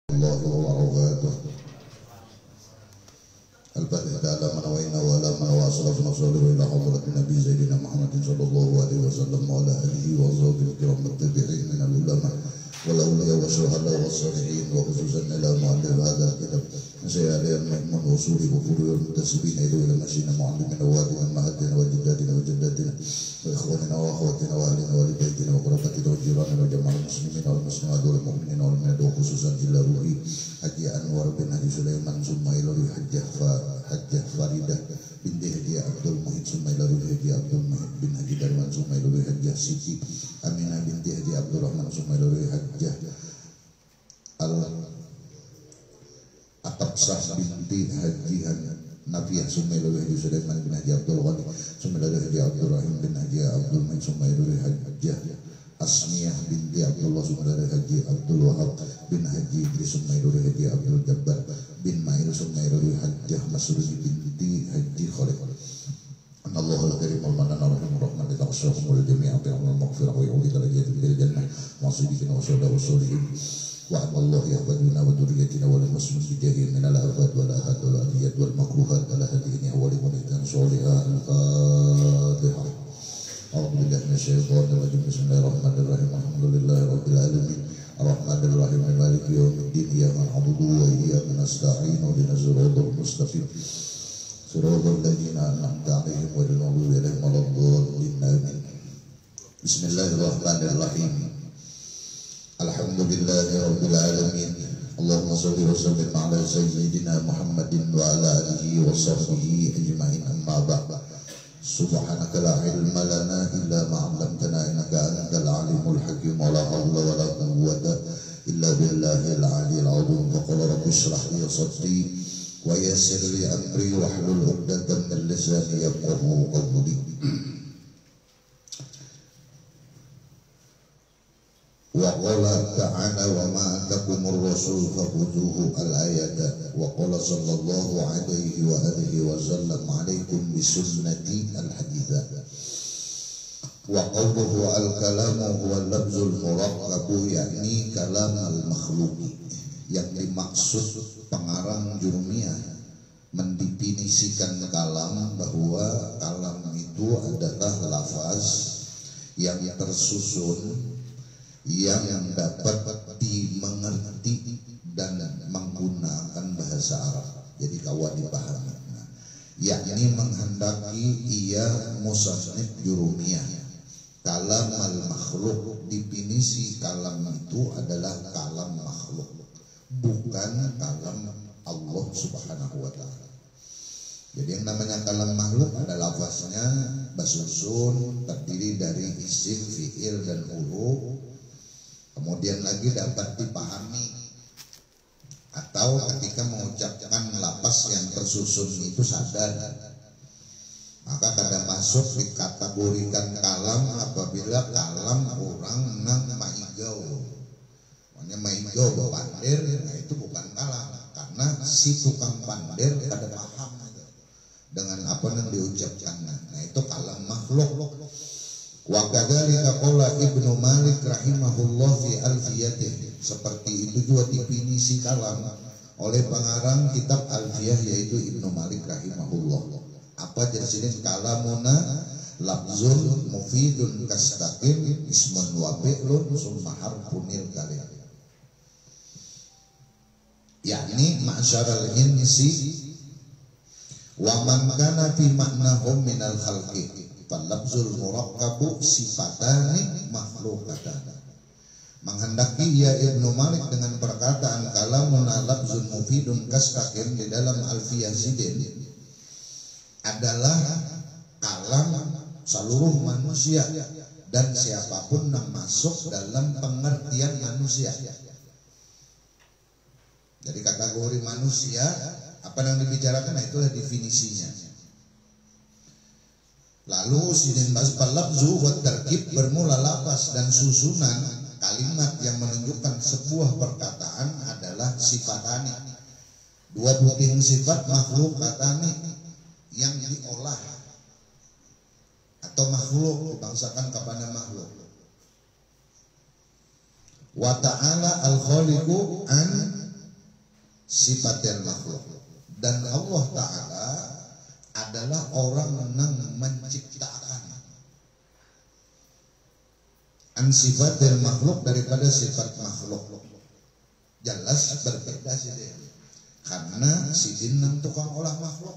الله وبركاته. الفاتحة على من وإنا وعلى من وأصرف نصره إلى حضرة النبي سيدنا محمد صلى الله عليه وسلم وعلى آله وصحبه الكرام التابعين من العلماء والأولياء والشهداء والصالحين وخصوصا إلى مؤلف هذا الكتاب سيالي الميمون وصول وفور المنتسبين إلى مسجدنا معلمنا ووالدنا أمهاتنا وجداتنا وجداتنا وإخواننا وأخواتنا وأهلنا ووالدينا وقرابتنا وجيراننا وجميع المسلمين والمسلمات والمؤمنين والمؤمنات وخصوصا إلى روحي Haji Anwar bin Haji Sulaiman Sumailawi Hajjah Faridah binti Haji Abdul Muhid Sumailawi Haji Abdul Muhid bin Haji Darman Sumailawi Hajjah Siti Aminah binti Haji Abdul Rahman Sumailawi Hajjah Al-Atabsah binti Haji Nafiah Sumailawi Haji Sulaiman bin Haji Abdul Ghani Sumailawi Haji Abdul Rahim bin Haji Abdul Muhid Sumailawi Hajjah Asmiyah binti Abdullah Sumailawi Haji Abdul Wahab bin Haji Idris Sumailawi Haji Abdul Jabbar bin Mail Sumailawi Hajjah Masrudi binti Haji Khalid. Allahul Karim al-Manan ar-Rahim ar-Rahman litaqsyahum wal jami'a bi'amal maghfirah wa yu'li darajatin fil jannah wa siddiqin wa syuhada wa sholihin wa Allah yahfaduna wa dzurriyyatina wa lil muslimin bijahi min al-afat wal ahad wal adiyat wal makruhat ala hadhihi wa li mulikan sholiha al-Fatihah. A'udzu billahi minasyaitonir rajim. Bismillahirrahmanirrahim. Alhamdulillahi rabbil alamin. Ar-Rahmanir-Rahim. Maliki yaumiddin. Iyyaka na'budu wa iyyaka nasta'in. Ihdinas siratal mustaqim. Siratal ladzina an'amta 'alaihim ghairil maghdubi 'alaihim waladdallin. Amin. Bismillahirrahmanirrahim. Alhamdulillahi rabbil alamin. Allahumma shalli wa sallim 'ala sayyidina Muhammadin wa 'ala alihi wa sahbihi ajma'in. Amma ba'd. Subhanaka la ilma lana illa ma 'allamtana innaka antal alimul hakim wa la hawla wa la quwwata illa billahil aliyyil 'azim. Faqala rabbi shrah li sadri wa yassir li amri wahlul 'uqdatam min lisani yafqahu qawli. Wa qala ta'ala wa ma atakumur rasul fakhudhuhu al-ayata wa qala sallallahu alaihi wa alihi wa sallam alaikum bisunnati al-haditha wa qawluhu al-kalamu huwa al-lafzul muraqqabu yakni kalam al-makhluqi. Yang dimaksud pengarang jurumiyah mendefinisikan kalam bahwa kalam itu adalah lafaz yang tersusun yang dapat dimengerti dan menggunakan bahasa Arab, jadi kawan dipahami. Yakni menghendaki ia musannif jurumiyah kalam al-makhluk, definisi kalam itu adalah kalam makhluk, bukan kalam Allah subhanahu wa ta'ala. Jadi yang namanya kalam makhluk ada lafaznya basusun, terdiri dari isim, fi'il dan huruf. Kemudian lagi dapat dipahami, atau ketika mengucapkan lafaz yang tersusun itu sadar, maka kadang masuk dikategorikan kalam apabila kalam orang nang maigau. Makanya maigau pandir, nah itu bukan kalam, karena si tukang pandir kada paham dengan apa yang diucapkan. Nah itu kalam makhluk. Wa kadzalika qala Ibnu Malik rahimahullah fi alfiyatih. Seperti itu juga definisi kalam oleh pengarang kitab Alfiyah yaitu Ibnu Malik rahimahullah. Apa jenis kalamuna lafzun mufidun kastaqim ismun wa fi'lun summa harfunil kalim. Yakni ma'syaral insi wa man kana fi ma'nahum minal khalqi. Falabzul muraqqabu sifatani makhlukatan. Menghendaki ya Ibnu Malik dengan perkataan kalamun labzun mufidun kastaqim di dalam Alfiyah Sidin adalah kalam seluruh manusia dan siapapun yang masuk dalam pengertian manusia. Jadi kategori manusia apa yang dibicarakan, nah itulah definisinya. Lalu sidin basbal lafzu wa tarkib bermula lafaz dan susunan kalimat yang menunjukkan sebuah perkataan adalah sifatani. Dua butir sifat makhlukatani yang diolah atau makhluk dibangsakan kepada makhluk. Wa ta'ala al-khaliqu an sifatil makhluk. Dan Allah Ta'ala adalah orang yang menciptakan an sifatil makhluk daripada sifat makhluk. Jelas berbeda sih dia. Karena si dinang tukang olah makhluk,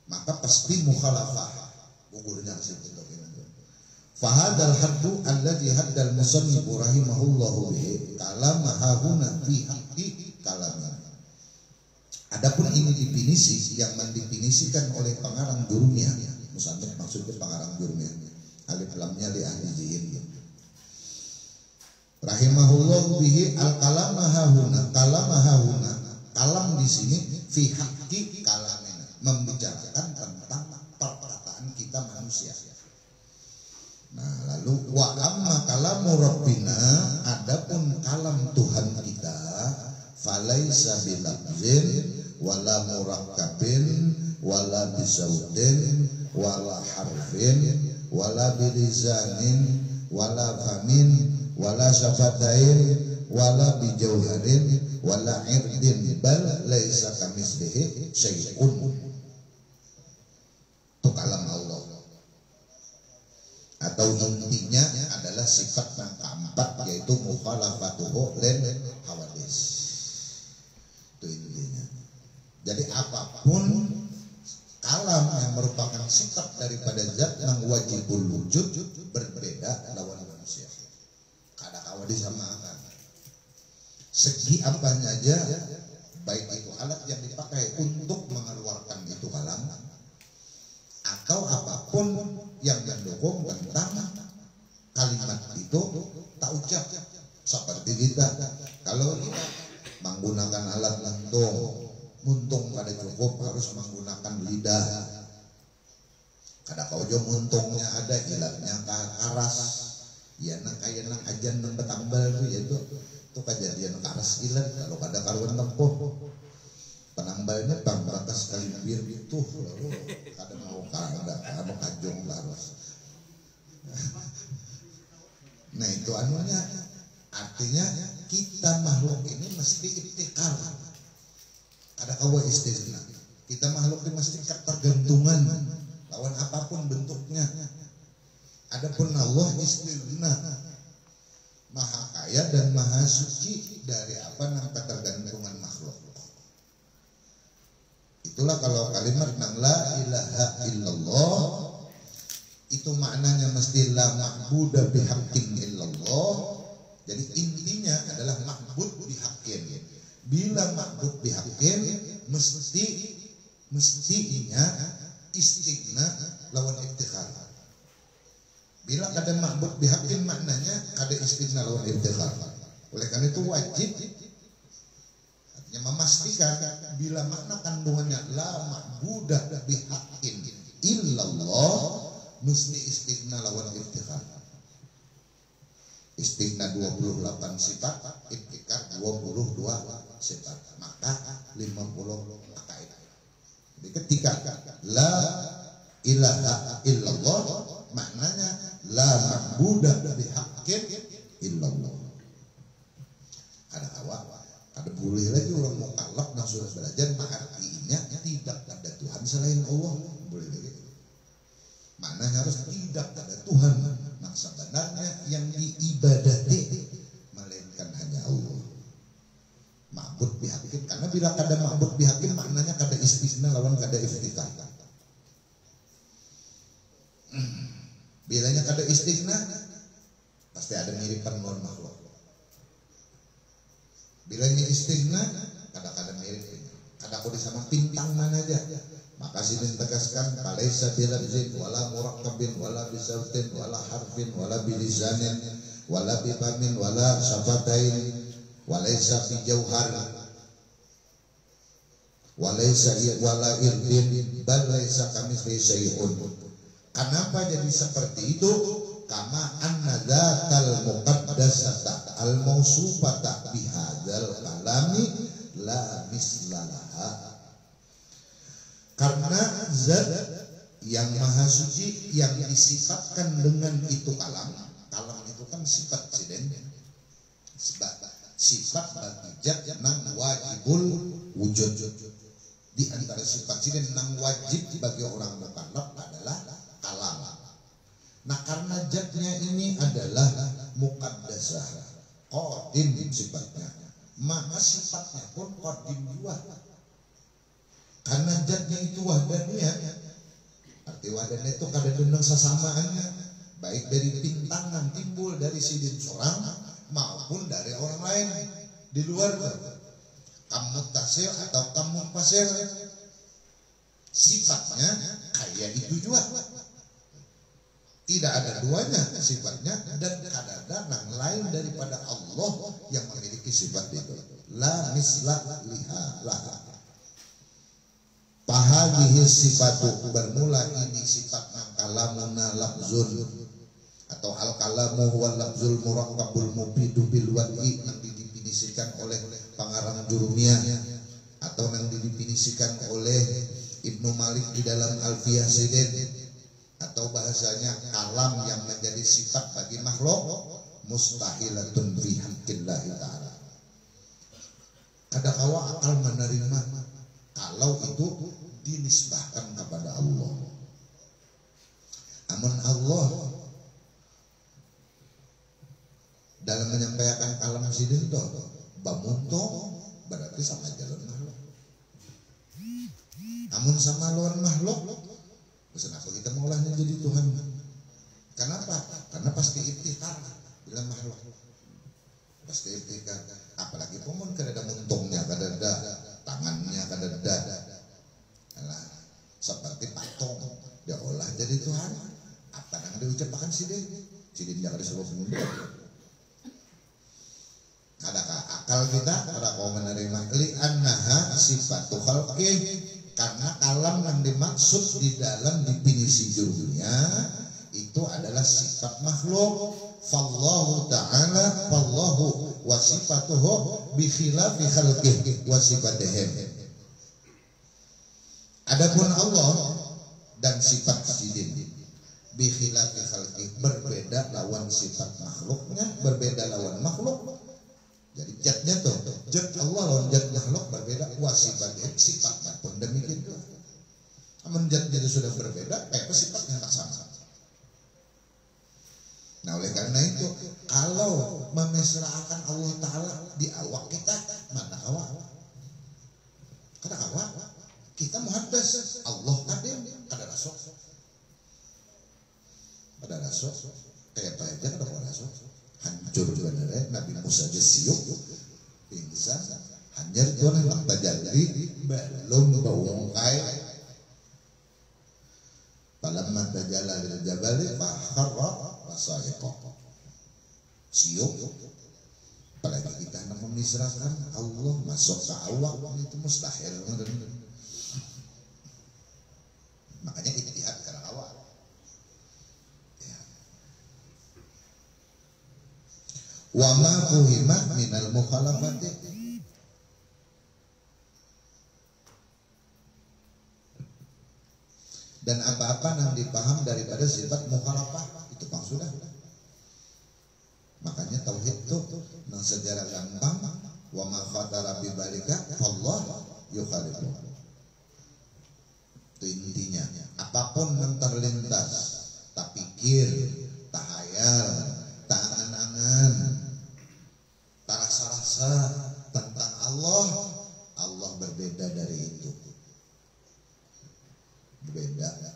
maka pasti mukhalafah gugurnya situ. Fahadal haddu alladhi haddal musannifu rahimahullahu bihi kalamaha huna fi haqqi kalamah. Adapun ini definisi yang mendefinisikan oleh pengarang Jurumiyah, musannif maksudnya pengarang Jurumiyah, alif lamnya li ahli zihin. Rahimahullahu bihi al kalamaha huna, kalamaha huna, kalam di sini fi haqqi kalamina, membicarakan tentang perkataan kita manusia. Nah, lalu wa amma kalamu rabbina, adapun kalam Tuhan kita, falaisa bilafzin wala murakkabin wala bisautin wala harfin wala bilisanin wala famin wala syafatain wala bijauharin wala irdin bal laisa kamislihi syai'un. Itu kalam Allah. Atau intinya adalah sifat yang keempat, yaitu mukhalafatuhu lil hawadis. Itu intinya. Jadi apapun kalam yang merupakan sifat daripada zat yang wajibul wujud berbeda lawan manusia. Kada hawadis sama akan. Segi apanya aja, baik itu alat yang dipakai untuk mengeluarkan itu kalam atau apapun yang mendukung tentang kalimat itu tak ucap. Seperti kita kalau kita menggunakan alat muntung kada cukup, harus menggunakan lidah. Kada kaujo muntungnya ada, ilatnya karas. Ya nang kaya nang ajan nang betambal itu kejadian karas ilat. Kalau kada karuan tempuh penambalnya bang batas kali bir itu lalu kada mau kada kajong larus. Nah itu anunya, artinya kita makhluk ini mesti ibtikar, ada kawa istisna. Kita makhluk ini mesti ketergantungan lawan apapun bentuknya. Adapun Allah istisna, maha kaya dan maha suci dari apa yang ketergantungan makhluk. Itulah kalau kalimat nang la ilaha illallah itu maknanya mesti la ma'buda bihaqqin illallah. Jadi intinya adalah ma'bud bihaqqin. Bila ma'bud bihaqqin mestinya istighna lawan iftikhar. Bila kada ma'bud bihaqqin maknanya kada istighna lawan iftikhar. Oleh karena itu wajib yang memastikan bila makna kandungannya la ma'budah bihaqqin illallah mesti istighna lawan iftikhar. Istighna 28 sifat, iftikhar 22 sifat, maka 50 akaid. Jadi ketika la ilaha illallah maknanya la ma'budah bihaqqin illallah. Ada awak ada boleh lagi orang mukallaf yang sudah belajar artinya tidak ada Tuhan selain Allah, boleh lagi. Maknanya harus tidak ada Tuhan yang sebenarnya yang diibadati melainkan hanya Allah. Ma'bud bihaqqin, karena bila kada ma'bud bihaqqin maknanya kada istisna lawan kada iftikhar. Bilanya kada istisna pasti ada miripan non makhluk. Bilanya istighna kadang-kadang mirip, kadang aku sama pintang mana aja. Maka sini tegaskan kalaisa bilafzin wala murakkabin wala bisautin wala harfin wala bilisanin wala bifamin wala syafatain walaisa bijauhar walaisa wala irdin bal laisa kamitslihi syai'un. Kenapa jadi seperti itu? Kama anna dzatal muqaddasata al mausufata bihadzal kalami la mislalaha. Karena zat yang maha suci yang disifatkan dengan itu kalam itu kan sifat siden. sifat bagi zat nang wajibul wujud. Di antara sifat sini nang wajib bagi orang mukallaf adalah kalam. Nah karena zatnya ini adalah muqaddasah, qadim sifatnya, maka sifatnya pun qadim juga. Karena zatnya itu wahdaniyah, arti wahdaniyah itu kadang-kadang sesamaannya, baik dari bintang yang timbul dari sidin seorang maupun dari orang lain di luar kamu tasir atau kamu pasir, sifatnya kayak itu juga, tidak ada duanya sifatnya, dan kadang-kadang lain daripada Allah yang memiliki sifat itu. La misla liha laha. Pahadihi sifatu, bermula ini sifat kalamuna lafzun atau al kalamu wal lafzul murakkabul mufidu bil wad'i, yang didefinisikan oleh pengarang Jurumiyah atau yang didefinisikan oleh Ibnu Malik di dalam Alfiyah Sidin, atau bahasanya kalam yang menjadi sifat bagi makhluk mustahilatun fi haqqillahi ta'ala. Kadang-kala akal menerima kalau itu dinisbahkan kepada Allah. Amun Allah dalam menyampaikan kalam sidin itu bamunto berarti sama jalan makhluk. Amun sama lawan makhluk, kenapa kita maulahnya jadi Tuhan? Kenapa? Karena pasti iftikhar bila makhluk. Pasti iftikhar. Apalagi pemun kadada muntungnya, kadada tangannya, kadada seperti patung dia olah jadi Tuhan. Apa yang diucapkan sidin? Sidin jangan disebut mundur. Adakah akal kita pada kau menerima li'annaha sifatu khalqi, karena kalam yang dimaksud di dalam definisi Jurumiyah itu adalah sifat makhluk. Fallahu ta'ala fallahu wa sifatuhu bi khilafi khalqihi wa sifatihim. Adapun Allah dan sifat sidin bi khilafi khalqihi, berbeda lawan sifat makhluknya, berbeda lawan makhluk. Jadi zatnya tuh, zat Allah lawan zat makhluk berbeda, wasifatnya sifatnya pun demikian juga. Namun zat jadi sudah berbeda, sifatnya tak sama. Nah oleh karena itu, kalau memesraakan Allah Ta'ala di awak kita, mana awak? Karena awak kita muhaddas, Allah kadim, kada rasul. Kada rasul, kayak apa aja kada rasul. Hancur bener Nabi Musa aja siuk pingsan, hanyar tuan yang terjadi belum bawangkai palamma tajalla lil jabali fa kharra wasaiqa siuk. Apalagi kita hendak memisrahkan Allah masuk ke awak, itu mustahil. Makanya ijtihad karena awak. Wa ma fuhima minal mukhalafati, dan apa-apa yang dipaham daripada sifat mukhalafah itu pang sudah. Makanya tauhid itu nang sejarah gampang, wa ma khatara bi balika Allah yukhalifu. Itu intinya. Apapun yang terlintas, tak pikir, tak hayal, tak angan-angan, tak rasa-rasa tentang Allah, Allah berbeda dari itu. Berbeda.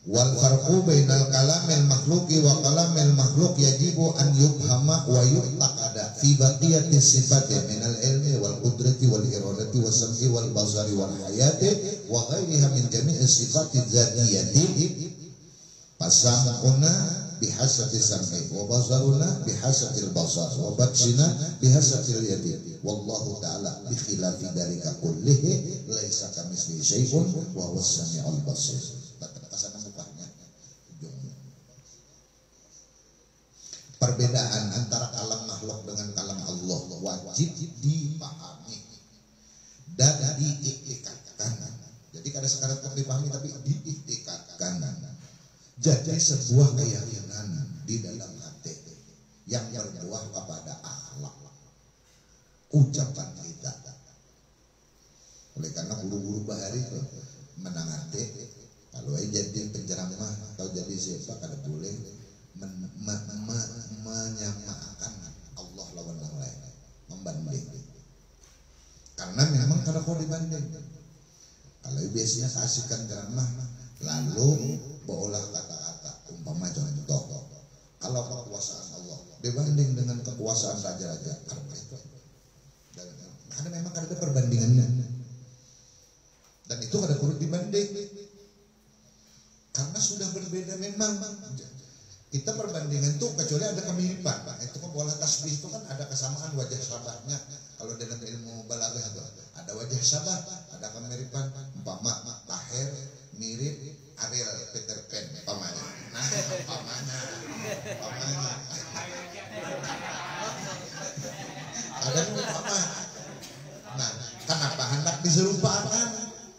Wal farqu bainal kalamil makhluqi wa kalamil makhluq yajibu an yufhama wa yu'taqada fi baqiyati sifati minal ilmi wal qudrati wal iradati was sam'i wal basari wal hayati wa ghairiha min jami'i sifati dzatiyati. Fasam'una bihasabi sam'i wa basaruna bihasabil basar wa batshina bihasabil yadi wallahu ta'ala bi khilafi dzalika kullihi laisa kamitslihi syai'un wa huwas sami'ul basir. Perbedaan antara kalam makhluk dengan kalam Allah wajib dipahami dan diiktikadkan. Jadi kadang sekarang tak dipahami tapi diiktikadkan. Jadi sebuah keyakinan di dalam hati yang ucapan kita. Oleh karena guru-guru bahari itu menangate kalau jadi penceramah atau jadi siapa kada boleh menyamakan Allah lawan yang lain, membanding. Karena memang kada kau dibanding. Kalau biasanya kasihkan ceramah lalu berolah kata-kata umpama contoh kalau kekuasaan Allah dibanding dengan kekuasaan raja-raja karena memang ada perbandingannya dan itu ada perlu dibanding karena sudah berbeda memang. Kita perbandingan tuh kecuali ada kemiripan, itu kan bola tasbih itu kan ada kesamaan wajah sabahnya. Kalau dalam ilmu balaghah itu ada wajah sabah, ada kemiripan, umpama lahir mirip Ariel Peter Pan umpamanya. Nah, umpamanya. Ada umpama. Nah, kenapa hendak diserupakan?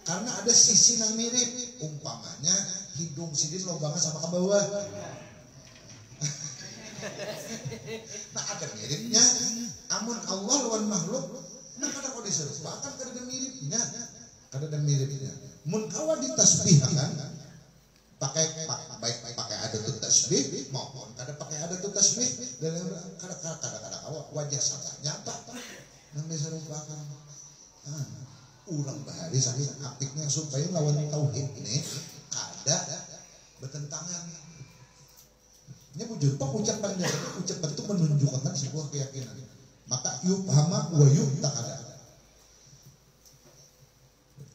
Karena ada sisi yang mirip, umpamanya hidung sidin lobangnya sama ke bawah. Nah ada miripnya, amun Allah lawan makhluk, nah kada kau diserupakan kada ada miripnya, kada ada miripnya. Mun kawa ditasbihkan, pakai ada tuh tasbih, maupun kada pakai ada tuh tasbih, dan kada kawa wajah sabahnya apa, yang diserupakan. Ulang bahari saking apiknya supaya lawan tauhid ini kada bertentangan. Ini bujur pak ucapan itu menunjukkan sebuah keyakinan. Maka yufhama wa yu'taqada.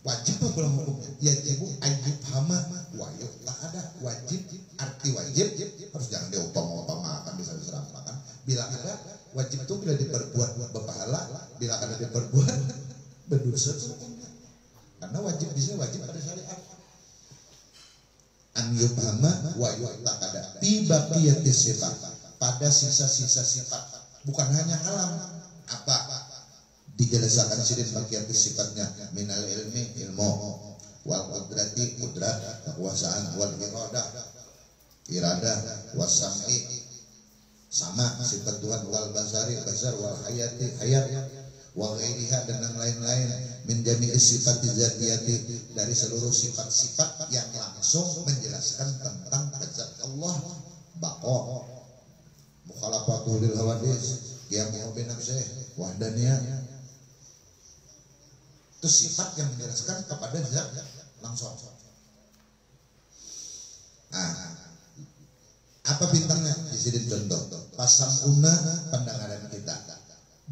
Wajib apa dalam hukumnya? Yajibu ayyufhama wa yu'taqada. Wajib, arti wajib harus jangan diupama-upamakan, bisa diserampakan. Bila ada wajib itu bila diperbuat berpahala, bila ada diperbuat berdosa hukumnya. Karena wajib di sini wajib pada syariat. An yufhama wa yu'taqada fi baqiyati sifat, pada sisa-sisa sifat, bukan hanya alam. Apa dijelaskan sini baqiyati sifatnya? Minal ilmi ilmu, wal qudrati qudrat kekuasaan, wal iradah wasam'i sama sifat Tuhan, wal basari basar, wal hayati hayat, wa ghairiha dan yang lain-lain min jami'i sifat zatiyati, dari seluruh sifat-sifat yang langsung menjelaskan tentang zat Allah. Baqa mukhalafatu lil hawadis, qiyamu bi nafsihi, wahdaniyah, itu sifat yang menjelaskan kepada zat langsung. Apa bintangnya? Di sini contoh pasang una pandangan kita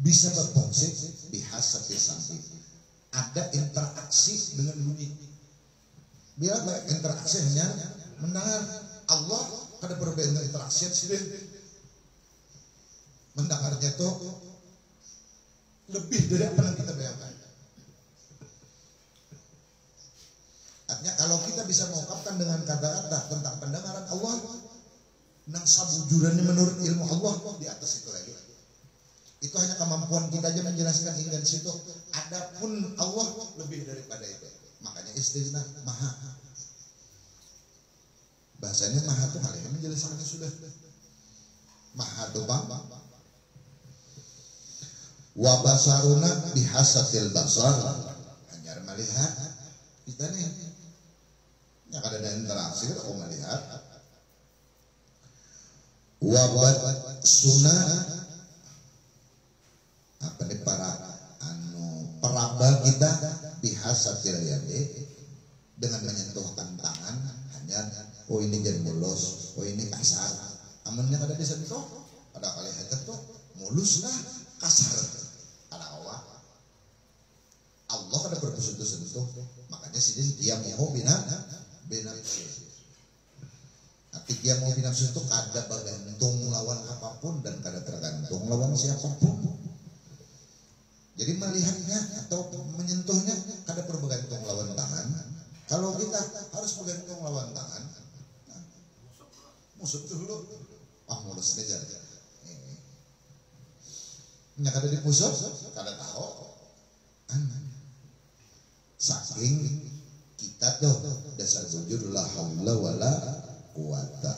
bisa berfungsi bihasati sampai ada interaksi dengan bunyi. Bila interaksi hanya mendengar Allah, kada berbeda interaksi sih. Mendengarnya itu lebih dari apa yang kita bayangkan. Artinya kalau kita bisa mengungkapkan dengan kata-kata tentang pendengaran Allah, nang sabujurannya menurut ilmu Allah di atas itu lagi. Itu hanya kemampuan kita aja menjelaskan hingga di situ. Adapun Allah lebih daripada itu. Makanya istilah maha. Bahasanya maha itu kali menjelaskannya sudah. Maha itu bang. Wa basaruna bihasatil basar. Hanya melihat kita nih. Yang ada interaksi kita melihat. Wa basuna apa nih para peraba kita bihasatil yadi, dengan menyentuhkan tangan hanya oh ini jadi mulus, oh ini kasar. Amannya kada disentuh, ada kali hajar tuh mulus lah kasar. Ada awak Allah kada bersentuh-sentuh, makanya sini dia mau binafsi. Arti dia mau binafsi itu kada bergantung lawan apapun dan kada tergantung lawan siapapun. Jadi melihatnya atau menyentuhnya kada perlu bergantung lawan tangan. Kalau kita harus bergantung lawan tangan, musuh dulu, mulus aja. Nya kada dipusuk, kada tahu. Saking kita tuh dasar sujud la haula wala quwata.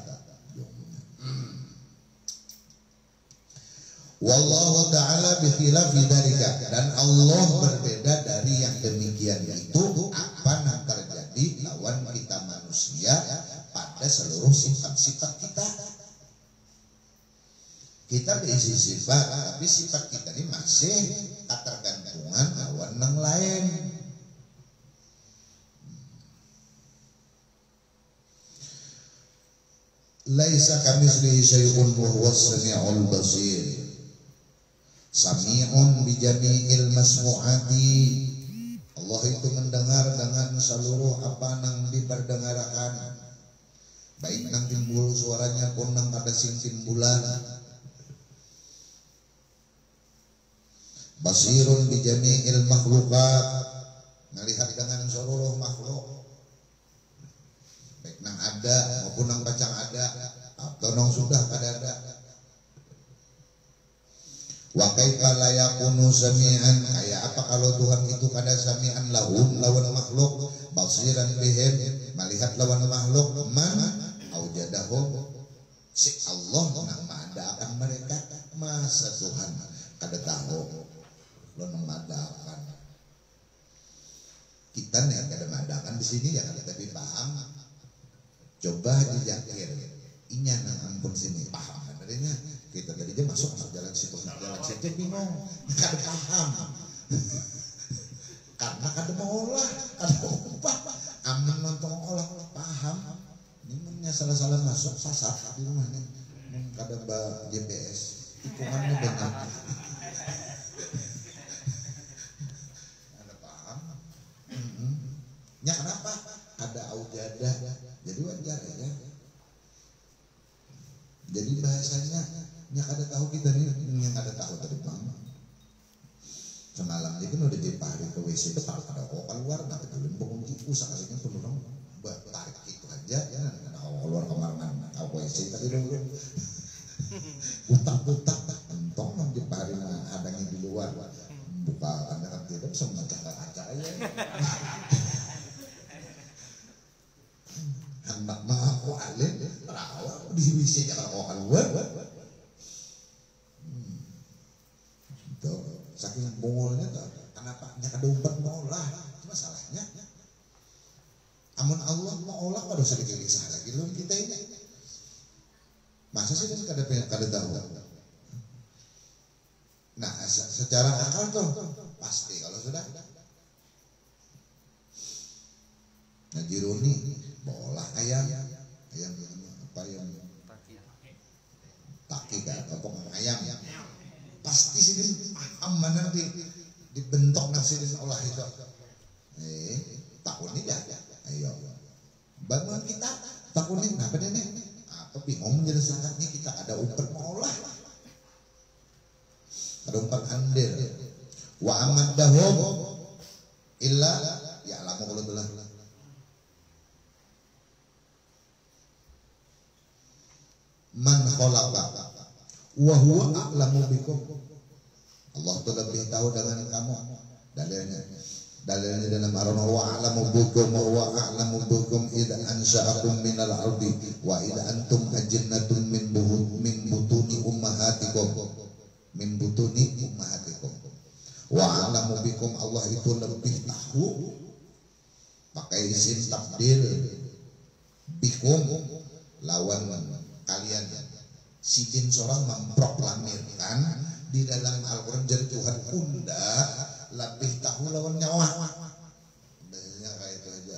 Wallahu ta'ala bi khilafi dzalika, dan Allah berbeda dari yang demikian itu apa yang terjadi lawan kita manusia pada seluruh sifat-sifat kita. Kita berisi sifat, tapi sifat kita ini masih ketergantungan lawan yang lain. Laisa kamitslihi syai'un wa huwas sami'ul basir. Sami'un bi jami'il masmu'ati. Allah itu mendengar dengan seluruh apa yang diperdengarkan. Baik nang timbul suaranya pun nang ada sing timbulan. Basirun bi jami'il makhluqat. Melihat dengan seluruh makhluk. Baik nang ada maupun nang bacang ada atau nang sudah ada. Wa kaifa la yakunu sami'an, kayak apa kalau Tuhan itu kada sami'an lahum lawan makhluk, basiran bihim melihat lawan makhluk, man aujadahum, si Allah nang mengadakan mereka, masa Tuhan kada tahu lo nang mengadakan. Kita nih kada mengadakan di sini ya kada tapi paham. Coba dijakir inya nang ampun sini paham sebenarnya. Kita tadi aja masuk jalan situ bingung, kada paham. Karena kada mau olah, kada upah. Aman nonton olah paham. Ini salah-salah masuk sasar di rumahnya. Kada ba GPS, tikungannya benar. Kada paham. Nya kenapa? Ada aujadah. Jadi wajar ya. Jadi bahasanya yang ada tahu kita nih, yang ada tahu tadi bang. Semalam dia kan udah dipari ke WC itu kalau ada kok keluar nggak peduli pokoknya itu sekalinya pun orang tarik itu aja ya nggak tahu keluar kamar mana tahu WC tapi dulu putak entong nang dipari adanya di luar buka anda kan tidak bisa membaca kaca aja. Anak mengaku alim terawak di WC nya kalau keluar. Saking bongolnya kenapa nya kada umpat mau olah itu masalahnya. Amun Allah mau olah kada usah digelisah lagi lu kita ini. Masa sih kada tahu. Nah, secara akal tuh pasti kalau sudah. Nah, jiruni mau olah ayam apa ayam taki kan apa ayam pasti sini aman nanti dibentok nasi olah itu. Tahun ini ya, ayo bangun kita tahun ini apa nih? Apa bingung menjadi sangatnya kita ada umpan olah, ada umpan andir. Wa amadahum illa ya alamu kalau belah. Man khalaqa wa huwa a'lamu bikum. Allah tuh lebih tahu dengan kamu. Dalilnya dalam Al-Qur'an wa a'lamu bikum wa a'lamu bikum idza ansha'akum minal ardi wa idza antum ajinnatun min butuni ummahatikum wa a'lamu bikum. Allah itu lebih tahu pakai isim tabdil bikum lawan kalian. Sidin seorang memproklamirkan di dalam Al-Quran dari Tuhan Unda lebih tahu lawan nyawa. Biasanya kayak itu aja.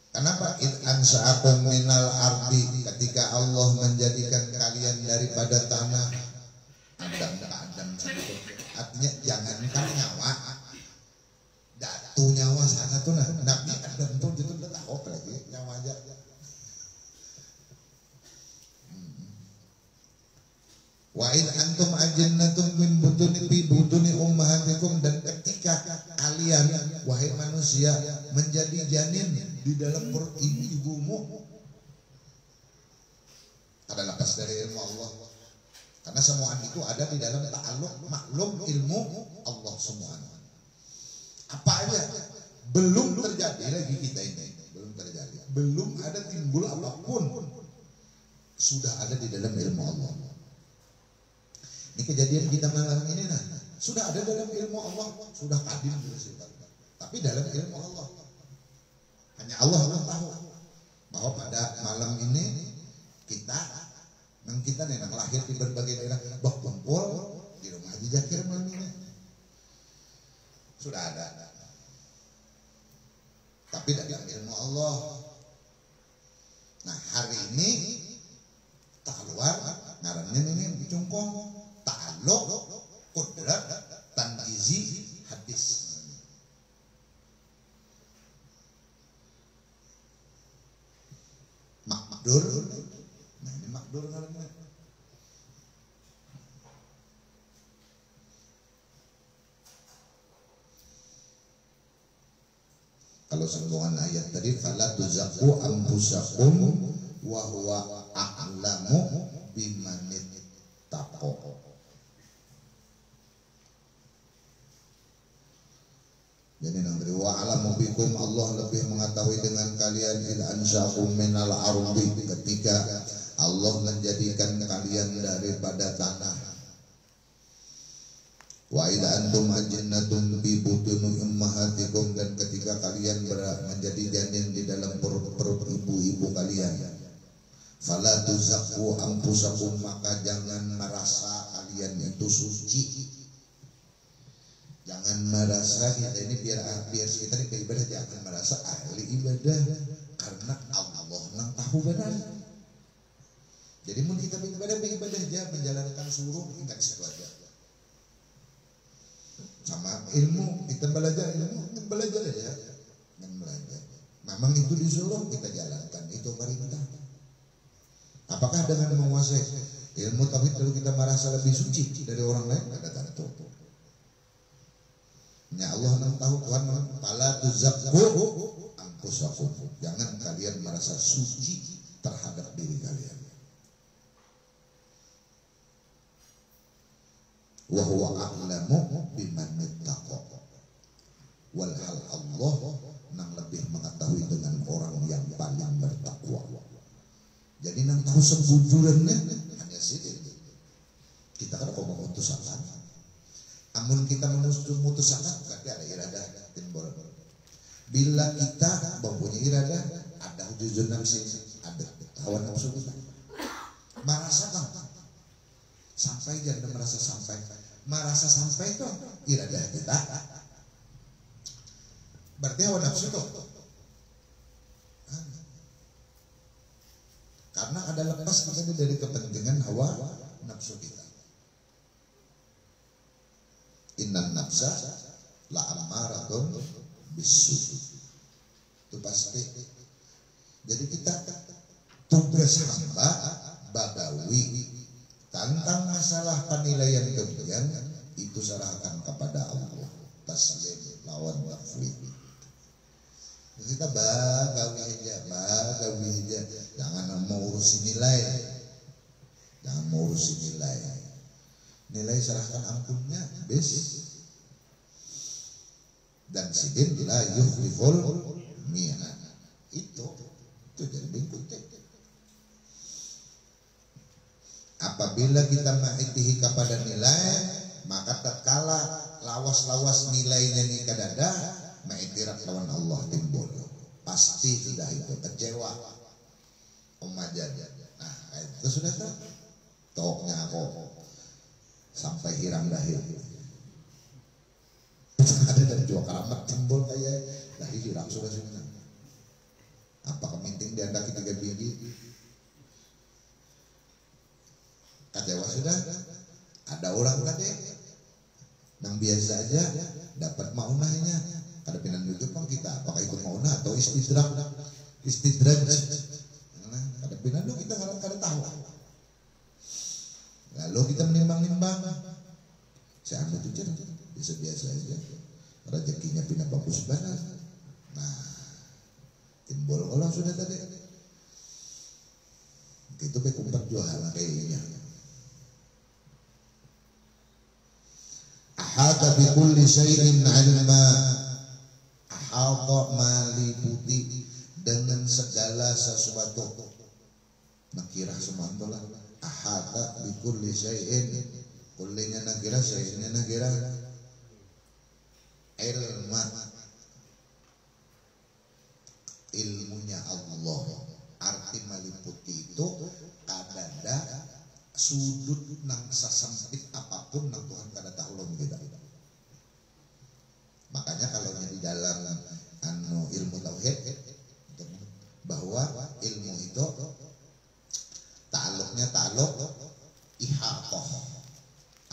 Kenapa? Ansa'akum minal ardi, ketika Allah menjadikan kalian daripada tanah. Adam satu. Artinya jangankan nyawa, datu nyawa sana tuh Nabi Adam tuh itu udah tahu lagi nyawa aja. Wa in antum ajinnatun min butuni ummahatikum, dan ketika kalian wahai manusia menjadi janin di dalam perut ibumu, ada lepas dari ilmu Allah. Karena semua itu ada di dalam ta'alluq maklum ilmu Allah semua. Apa aja belum terjadi lagi kita ini, belum ada timbul apapun, sudah ada di dalam ilmu Allah. Ini kejadian kita malam ini sudah ada dalam ilmu Allah, sudah kadim sudah. Tapi dalam ilmu Allah hanya Allah yang tahu bahwa pada malam ini kita nih lahir di berbagai daerah kumpul di rumah Haji Zakir malam ini sudah ada. Tapi dalam ilmu Allah. Nah hari ini tak keluar ngarannya ini cungkong ta'alluq qudrat tanjizi hadis. Makdur. Nah ini makdur ngarannya. Kalau sambungan ayat tadi fala tuzakku anfusakum wa huwa a'lamu bimanit taqo. Jadi nanti wa a'lamu bikum, Allah lebih mengetahui dengan kalian id ansyakum minal ardi, ketika Allah menjadikan kalian daripada tanah. Wa ila antum ajinnatun bi butuni ummahatikum, dan ketika kalian menjadi janin di dalam perut ibu-ibu kalian. Fala tuzakku anfusakum, maka jangan merasa kalian itu suci. Jangan merasa kita ini biar kita ini beribadah, jangan merasa ahli ibadah, karena Allah yang tahu benar. Jadi mau kita beribadah aja, menjalankan suruh, ingat situ aja. Sama ilmu, kita belajar ilmu, kita belajar ya, dan belajar. Memang itu disuruh kita jalankan, itu perintah. Apakah dengan menguasai ilmu tauhid lalu kita merasa lebih suci dari orang lain? Ada tentu. Ya Allah yang tahu, Tuhan fala tuzakku anfusakum, jangan kalian merasa suci terhadap diri kalian. Wa huwa a'lamu biman ittaqa, walhal Allah nang lebih mengetahui dengan orang yang paling bertakwa. Jadi nang tahu sebujurnya hanya sidik. Kita kan kalau memutuskan, amun kita memutuskan berarti ada iradah timbul. Bila kita mempunyai iradah, ada hujujun nafsi, ada hawa nafsu kita. Merasakan sampai jangan merasa sampai. Merasa sampai itu iradah kita. Berarti hawa nafsu itu. Karena ada lepas kita dari kepentingan hawa nafsu kita. Innan nafsa la ammaratun bisu. Itu pasti. Jadi kita tugas hamba bagawi tentang masalah penilaian kemudian itu serahkan kepada Allah. Taslim lawan tafwid. Kita bagawi aja. Jangan mau urusin nilai. Nilai serahkan ampunnya, bis. Dan sidin la yukhliful mi'ad. Itu jadi bingkut. Apabila kita mengiktihi kepada nilai, maka tatkala lawas-lawas nilainya ini kadada, mengiktirak lawan Allah timbul. Pasti sudah itu kecewa. Umajan. Nah, itu sudah tahu. Toknya kok sampai hiram dahil. Ada dari dua keramat timbul kayak dahil hiram sudah semua. Apa keminting diandaki 3 biji? Kecewa sudah. Ada orang tadi yang biasa aja dapat maunahnya. Ada pinan YouTube pun kita, apakah itu maunah atau istidraj? Ada pinan kita kadang tahu. Lalu kita menimbang-nimbang. Saya ambil tujuan biasa-biasa aja. Rezekinya pindah bagus banget. Nah, timbul kalau sudah tadi. Itu bekumpat jualan kayaknya. Ahata bi kulli syai'in 'ilma. Ahata maliputi dengan segala sesuatu. Nakirah semantolah. Ahata bi kulli syai'in Kulinya nakira sayyinya nakira ilmunya Allah. Arti maliputi itu kadada sudut nang sasempit apapun nang Tuhan kada tahu lom beda. Makanya kalau di dalam ilmu tauhid bahwa ilmu itu ta'alluqnya ta'alluq ihaqah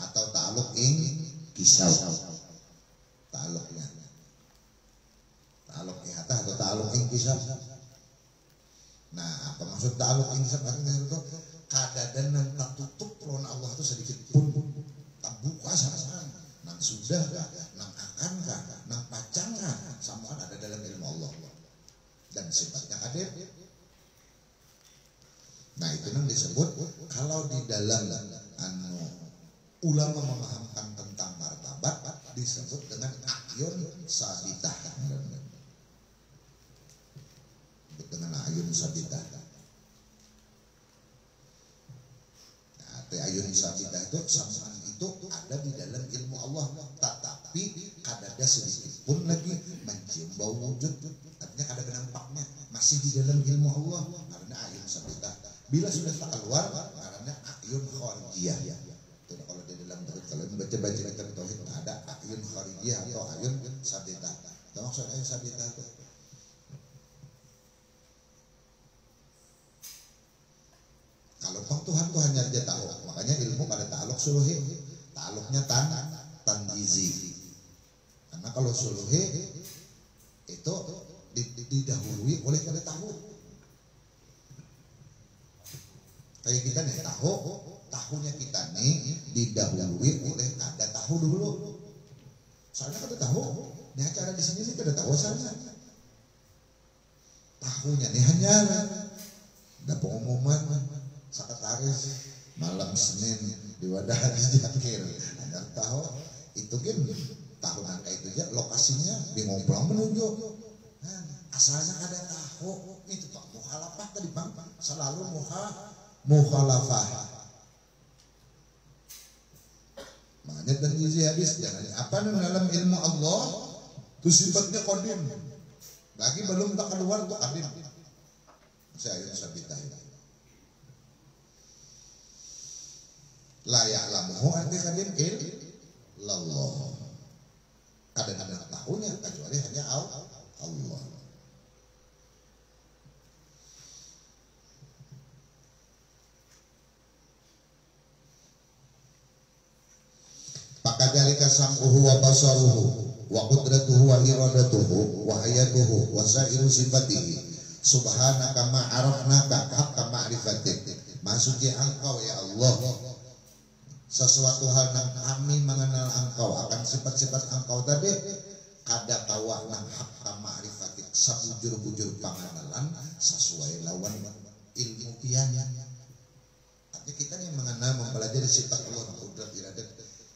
atau ta'alluq kisau. Ta'alluqnya ta'alluq ihaqah atau ta'alluq kisau. Nah, apa maksud ta'alluq kisau? Itu kadang nang tak tutup lawan Allah itu sedikit pun tak buka sama nang sudah kah, nang akan kah, nang pacang kah, semua ada dalam ilmu Allah dan sifatnya hadir. Nah itu yang disebut kalau di dalam ulama memahamkan tentang martabat disebut dengan ayun sabitah. Dengan ayun sabitah. Nah, ayun sabitah itu samaan itu ada di dalam ilmu Allah, tetapi kadada sedikit pun lagi mencium bau wujud. Artinya kadada nampaknya masih di dalam ilmu Allah karena ayun sabitah. Bila sudah tak keluar karena ayun kharijiyah. Itu kalau di dalam tauhid, kalau baca kitab tauhid ada ayun kharijiyah atau ayun sabitah. Itu maksud ayun sabitah itu. Kalau Tuhan hanya dia tahu, makanya ilmu pada ta'aluk suluhi, ta'aluknya tanjizi. Karena kalau suluhi itu didahului oleh kada tahu. Kayak kita nih tahunya kita nih didahului oleh kada tahu dulu. Soalnya kada tahu, nih acara di sini nih kada tahu soalnya. Tahunya nih hanya ada pengumuman sekretaris malam Senin di wadah di akhir agar tahu itu kan tahun angka itu aja lokasinya di Ngomplang menuju asalnya ada tahu itu pak mukhalafah tadi bang selalu mukhalafah makanya dan gizi habis jangan apa dalam ilmu Allah itu sifatnya qadim lagi belum tak keluar tuh qadim saya sabitah itu la ya'lamuhu arti qadim illallah. Kadang-kadang tahunya kecuali hanya Allah. Pakadzalika sam'uhu wa basaruhu wa qudratuhu wa iradatuhu wa hayatuhu wa sa'iru sifatihi subhanaka ma'arafnaka haqqa ma'rifatik. Maksudnya engkau ya Allah sesuatu hal yang kami mengenal engkau akan sifat-sifat engkau tadi kada tawa nang hak ma'rifatik sabujur-bujur pangenalan sesuai lawan ilmu piannya. Artinya kita yang mengenal mempelajari sifat Allah kudrat iradat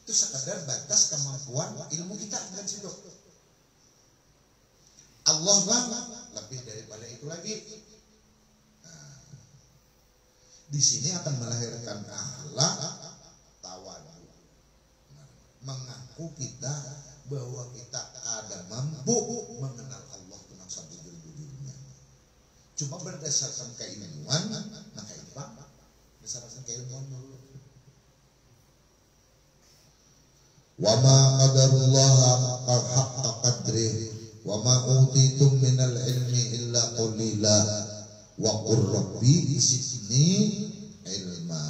itu sekadar batas kemampuan ilmu kita kan situ. Allah lebih daripada itu lagi. Nah, di sini akan melahirkan akhlak tawadu, mengaku kita bahwa kita ada mampu mengenal Allah dengan sabujur-bujurnya. Cuma berdasarkan keilmuan, nah kailmuan, berdasarkan keilmuan dulu. Wa ma qadarullaha haqqa qadrih wa ma utitum minal ilmi illa qalila wa qur rabbi zidni ilma.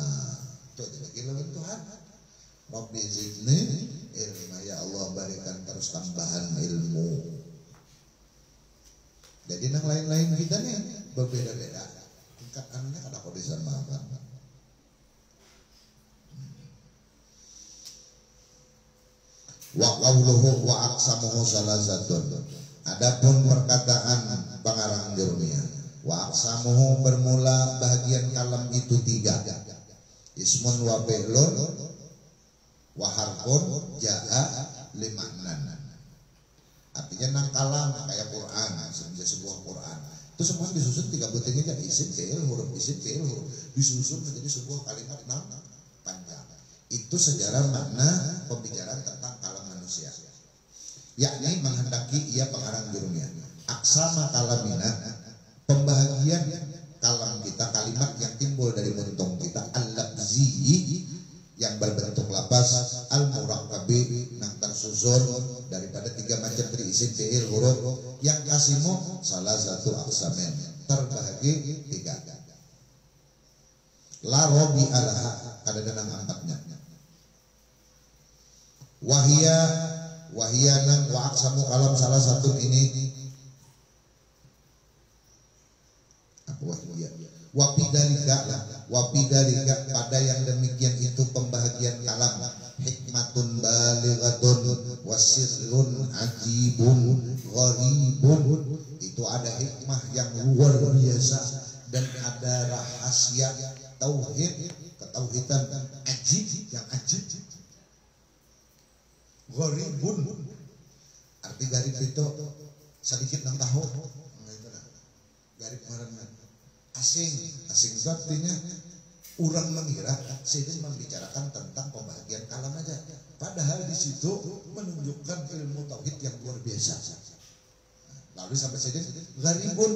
Itu adalah Tuhan. Rabbi zidni ilma, ya Allah berikan terus tambahan ilmu. Jadi yang lain-lain kita nih berbeda-beda. Tingkat anunya kada kok disamakan. Wa qawluhu wa aqsamuhu salasatun. Adapun perkataan pengarang dunia, wa aqsamuhu bermula bahagian kalam itu 3. Ismun wa fi'lun wa harfun ja'a limaknan. Artinya nang kalam kayak Quran, sebuah Quran. Itu semua disusun 3 butir aja, isim fi'il huruf disusun menjadi sebuah kalimat nang panjang. Itu sejarah makna pembicaraan tentang kalam manusia, yakni menghendaki ia pengarang jurumnya. Aksama kalamina, pembahagian kalam kita, kalimat yang timbul dari muntung kita, al-lafzi yang berbentuk lapas, al-murakkabi nang tersusun daripada 3 macam isim fi'il huruf yang kasimu salah satu aksamen, terbahagi 3. La robi alaha, kada denang 4-nya. Wahia nang wa aksamu kalam salah satu ini apa wahia? Wapidalika pada yang demikian itu pembahagian kalam, hikmatun balighatun wasirrun ajibun gharibun, itu ada hikmah yang luar biasa dan ada rahasia tauhid, ketauhidan ajib, yang ajib. Gharibun, arti garib itu sedikit nang tahu, garib marana asing itu artinya orang mengira Sayyidin membicarakan tentang pembahagian kalam aja, padahal di situ menunjukkan ilmu tauhid yang luar biasa. Lalu sampai Sayyidin gharibun,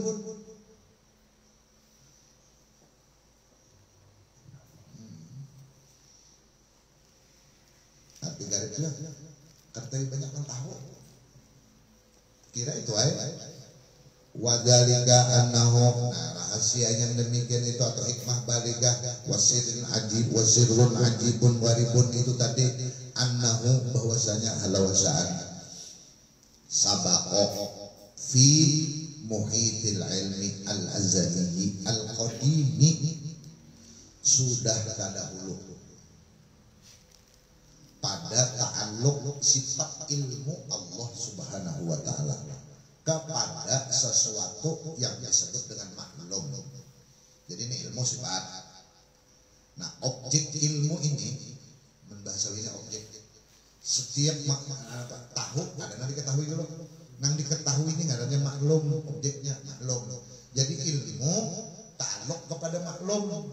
arti garibnya katanya banyak yang tahu, kira itu aja. Wadalika annahu, rahasia yang demikian itu atau hikmah baligah, wasirrun ajibun waribun, itu tadi annahu, bahwasanya halawasaan sabaqo fi muhitil ilmi al-azali al-qadimi, sudah terdahulu pada ta'alluq sifat ilmu Allah Subhanahu wa ta'ala kepada sesuatu yang disebut dengan maklum. Jadi ini ilmu sifat. Nah, objek ilmu ini, membahasawinya objek. Setiap tahu ada yang diketahui dulu. Nang diketahui ini adanya maklum, objeknya maklum. Jadi ilmu ta'alluq kepada maklum,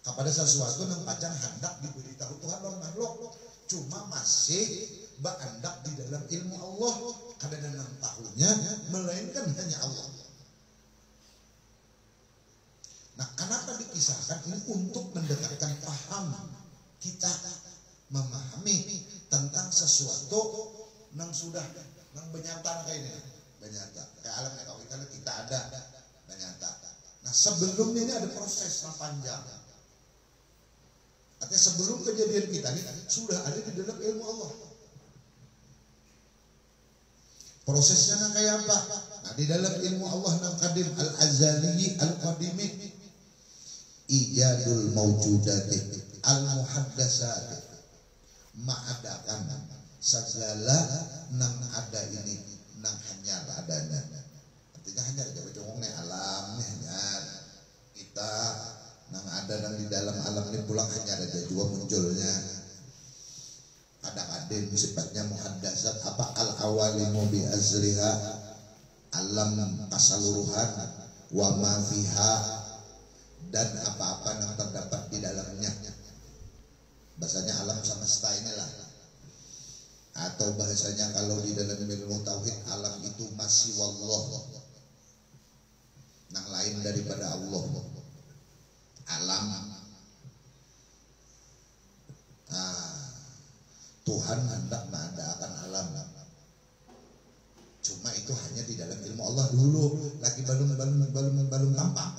kepada sesuatu yang pacar hendak diberitahu Tuhan lawan makhluk, cuma masih berandak di dalam ilmu Allah, kada ada yang tahunya melainkan hanya Allah. Nah, kenapa dikisahkan ini? Untuk mendekatkan paham kita memahami tentang sesuatu yang sudah yang benyata kayak ini, benyata kayak alam kita ada benyata. Nah, sebelumnya ini ada proses yang panjang. Artinya sebelum kejadian kita ini sudah ada di dalam ilmu Allah. Prosesnya nang kayak apa? Nah, di dalam ilmu Allah nang qadim al-azali al-qadimi, ijadul mawjudati al-muhaddasati, ma'adakan segala nang ada ini nang hanyar adanya. Artinya hanyar jawa jongong alam nih hanyar kita nang ada nang di dalam alam ini pulang hanya ada juga munculnya. Kadang-kadang sifatnya muhaddasat, apa al-awalimu bi azriha, alam keseluruhan, wa ma fiha, dan apa-apa yang terdapat di dalamnya. Bahasanya alam semesta inilah. Atau bahasanya kalau di dalam ilmu tauhid, alam itu masih wallah, nang lain daripada Allah. Alam, Tuhan hendak mengadakan alam, cuma itu hanya di dalam ilmu Allah dulu, lagi belum tampak,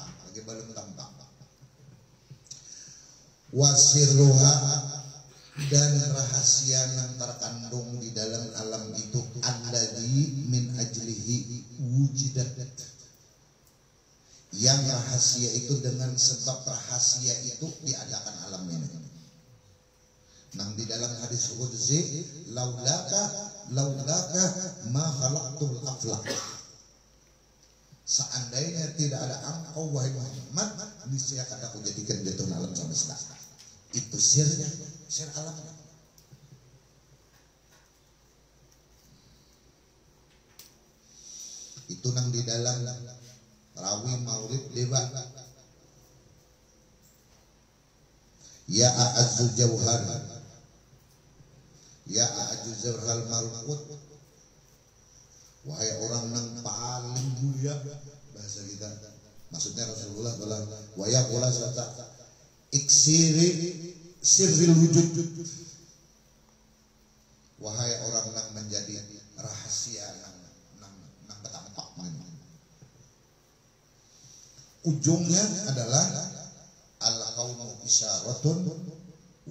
wasirruha, dan rahasia yang terkandung di dalam alam itu, alladzi min ajlihi wujidat, yang rahasia itu dengan sebab rahasia itu diadakan alam ini. Nang di dalam hadis qudsi, laulaka ma khalaqtul aflaq, seandainya tidak ada engkau wahai Muhammad, niscaya akan aku jadikan jatuh alam semesta. Itu sirnya, sir alam. Itu nang di dalam rawi maulid dewa, Ya a'azzu jauhar, ya a'azzu jauhar malkut, wahai orang yang paling mulia, bahasa kita maksudnya Rasulullah bilang wa yaqula sata iksiri sirril wujud, wahai orang yang menjadi rahasia nang betampak, ujungnya adalah al-qaunu isyaratun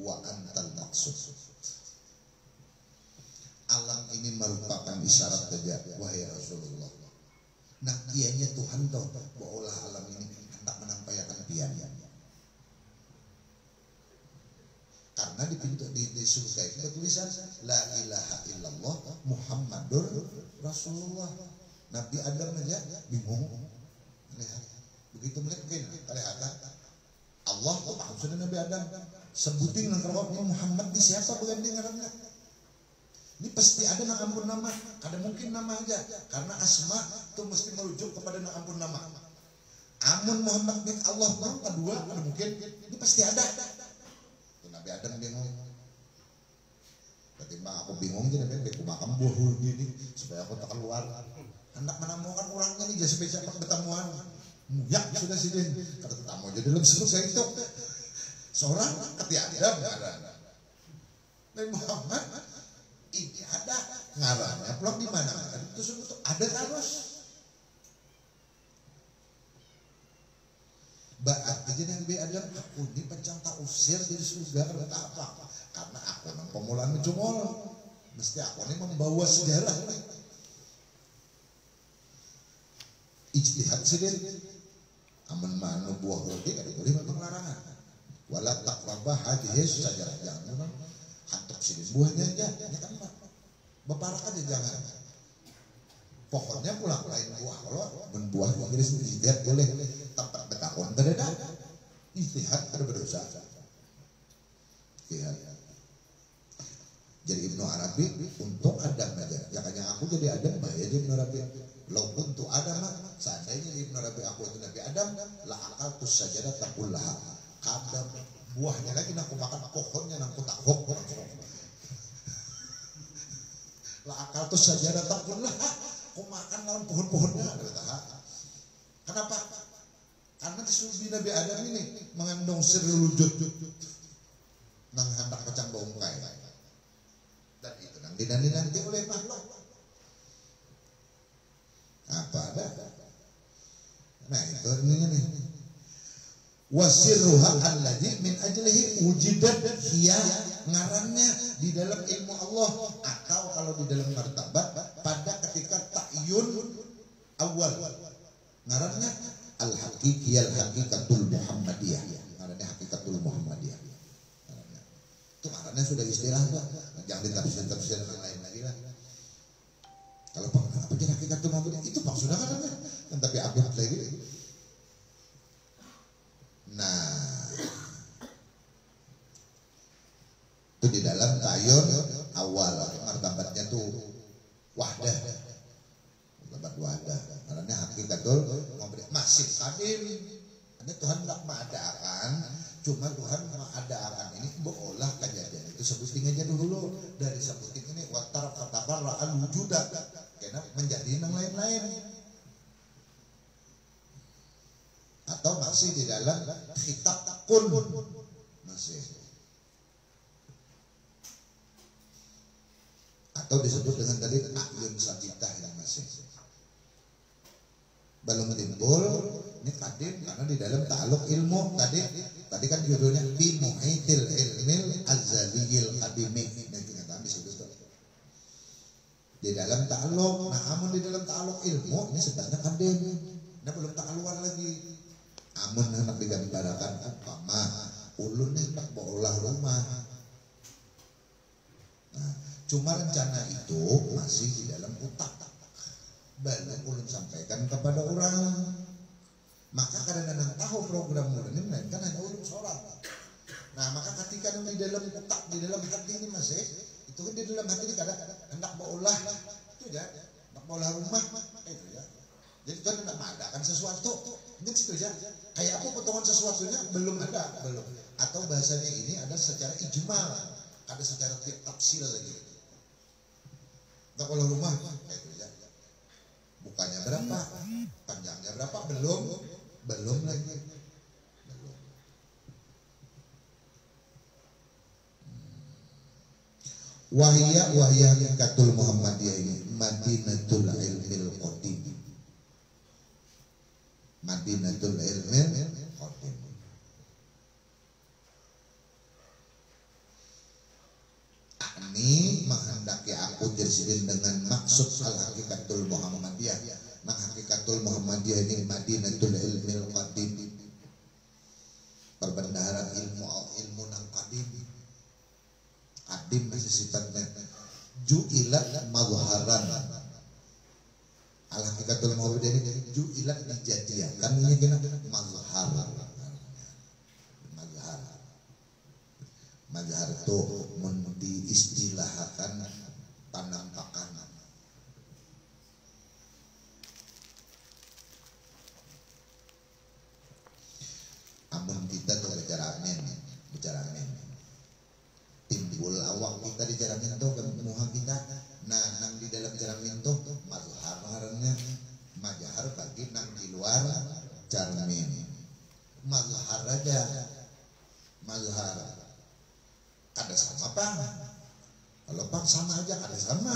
wa antal maksud. Alam ini merupakan isyarat saja, wahai Rasulullah. Nah, ianya Tuhan tahu bahwa alam ini hendak menampakkan pian. Karena di pintu di surga itu ada tulisan la ilaha illallah Muhammadur Rasulullah. Nabi Adam aja bingung. Lihat. Begitu melihat kelihatan Allah tuh maksudnya Nabi Adam sebutin nang kerwaknya Muhammad di siapa berganti ngarannya. Ini pasti ada nang ampun nama, ada mungkin nama aja karena asma tuh mesti merujuk kepada nang ampun nama. Amun Muhammad bin Allah bang kedua ada mungkin ini pasti ada. Tuh Nabi Adam bingung. Berarti aku bingung jadi aku makan buah gini supaya aku tak keluar. Hendak menemukan orangnya nih jadi sampai bertemuan. Muyak sudah sih kata tamu jadi lebih seru saya itu seorang ketiadam ada Nabi Muhammad ini ada ngaranya pulang di mana itu ada terus berarti jadi Nabi Adam aku ini pencang tak usir dari surga kata apa karena aku nang pemulaan mencungol mesti aku ini membawa sejarah ijtihad sendiri. Aman mana buah roti ada boleh memang larangan. Wala taqrabah hadhihi sajarah jangan memang hantuk sini buahnya aja ya kan beparak aja jangan. Pohonnya pulang lain buah kalau berbuah Inggris ijtihad boleh tempat betakon terdedak. Ijtihad ada berdosa. Ijtihad. Jadi Ibnu Arabi untuk Adam aja. Jangan aku jadi Adam bahaya jadi Ibnu Arabi. Lau untuk Adam seandainya Ibnu Arabi aku itu Nabi Adam la akaltu sajadah taqullaha. Kadang buahnya lagi aku makan pohonnya aku tak hok. La akaltu sajadah taqullaha. Aku makan lawan pohon-pohonnya. Kenapa? Karena di sulbi Nabi Adam ini mengandung sirrul wujud. Nang hendak pecang bongkai. Dan itu nanti oleh makhluk. Apa ada? Nah itu ininya nih. Wasirruha alladzi min ajlihi wujidat hiya ngarannya di dalam ilmu Allah atau kalau di dalam martabat pada ketika ta'yun awal ngarannya al-haqiqiyal haqiqatul muhammadiyah ngarannya haqiqatul muhammadiyah ngarannya. Itu ngarannya sudah istilah tuh jangan ditafsir yang lain lagi lah. Kalau apa jadi hakikat itu maksudnya kan tapi aku lagi. Nah, itu di dalam ta'yun awal martabatnya tuh wahdah, martabat wahdah. Karena hakikatul masih kadim. Ini Tuhan tak mengadakan, cuma Tuhan mengadakan ini berolah kejadian itu sebutin aja dulu dari sebutin ini watar katabar ra'al wujudah. Karena menjadi yang lain-lain atau masih di dalam khitab kun masih atau disebut dengan tadi ayun sabitah yang masih belum timbul ini kadim karena di dalam ta'aluk ilmu tadi kan judulnya bi muhitil ilmil azaliyil qadimi di dalam ta'aluk. Nah, amun di dalam ta'aluk ilmu ini sebenarnya kadim. Nah, belum ta'aluan lagi. Amun hendak digambarkan umpama ulun hendak bawa rumah. Nah, cuma rencana itu masih di dalam otak. Belum ulun sampaikan kepada orang. Maka kadang-kadang tahu program ulun ini melainkan hanya ulun seorang. Nah, maka ketika di dalam otak, di dalam hati ini masih itu kan di dalam hati ini kadang hendak bawa itu ya hendak bawa rumah itu ya Jadi Tuhan tidak mengadakan sesuatu. Ini situ aja. Kayak apa potongan sesuatunya belum ada, belum. Atau bahasanya ini ada secara ijmal, ada secara tafsir lagi. Nah, kalau rumah kayak itu aja. Bukanya berapa? Panjangnya berapa? Belum lagi. Belum. Wahya hakikatul Muhammadiyah ini Madinatul Ilmil Qadim. Madinatul Ilmil Qadim. Ini menghendaki aku tersilin dengan maksud al-hakikatul Muhammadiyah. Nah, hakikatul Muhammadiyah ini Madinatul Ilmil Qadim. Perbendaharaan ilmu nang qadim. Qadim masih sifatnya ju'ilat mazharan. Al-hakikatul Muhammadiyah ini ju'ilat dijadikan ini kena mazhar. Mazhar itu diistilahkan penampakan. Amun kita tuh bicara amin. Timbul awak kita di jaramin tuh muha kita. Nah, nang di dalam jaramin tuh mazharnya mazhar bagi nang di luar jaramin. Mazhar aja. Mazhar ada sama Bang. Kalau Bang sama aja ada sama.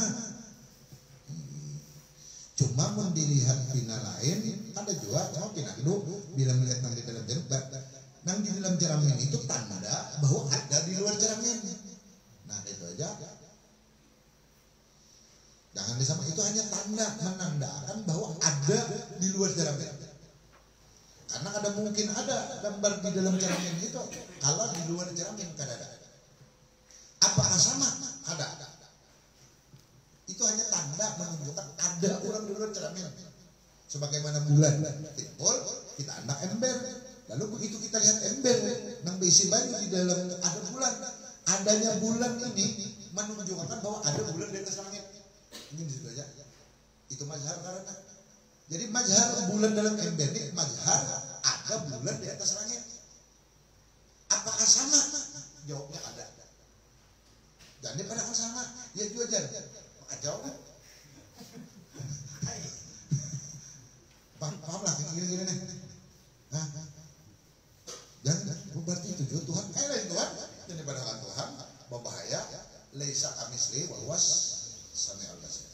Cuma mendilihat pina lain ada juga mau pina dulu bila melihat nang di dalam jeramin. Nang di dalam jeramin itu tanda bahwa ada di luar jeramin. Nah, itu aja. Jangan disama, itu hanya tanda menandakan bahwa ada di luar jeramin. Karena ada mungkin ada gambar di dalam jeramin itu, kalau di luar jeramin kada ada. Apakah sama? Ada. Itu hanya tanda menunjukkan ada orang di luar cermin. Sebagaimana bulan timbul, kita anak ember. Lalu begitu kita lihat ember, nang berisi banyu di dalam ada bulan. Adanya bulan ini menunjukkan bahwa ada bulan di atas langit. Ini di situ aja. Itu mazhar karena. Jadi mazhar bulan dalam ember ini mazhar ada bulan di atas langit. Apakah sama? Jawabnya ada. Jadi pada sama, ya juga aja. Maka jawab kan? Paham lah, gini-gini nih. Jangan, berarti itu juga Tuhan. Lain Tuhan, jadi pada Tuhan, berbahaya. Laisa kamisli walwas sami al-basir.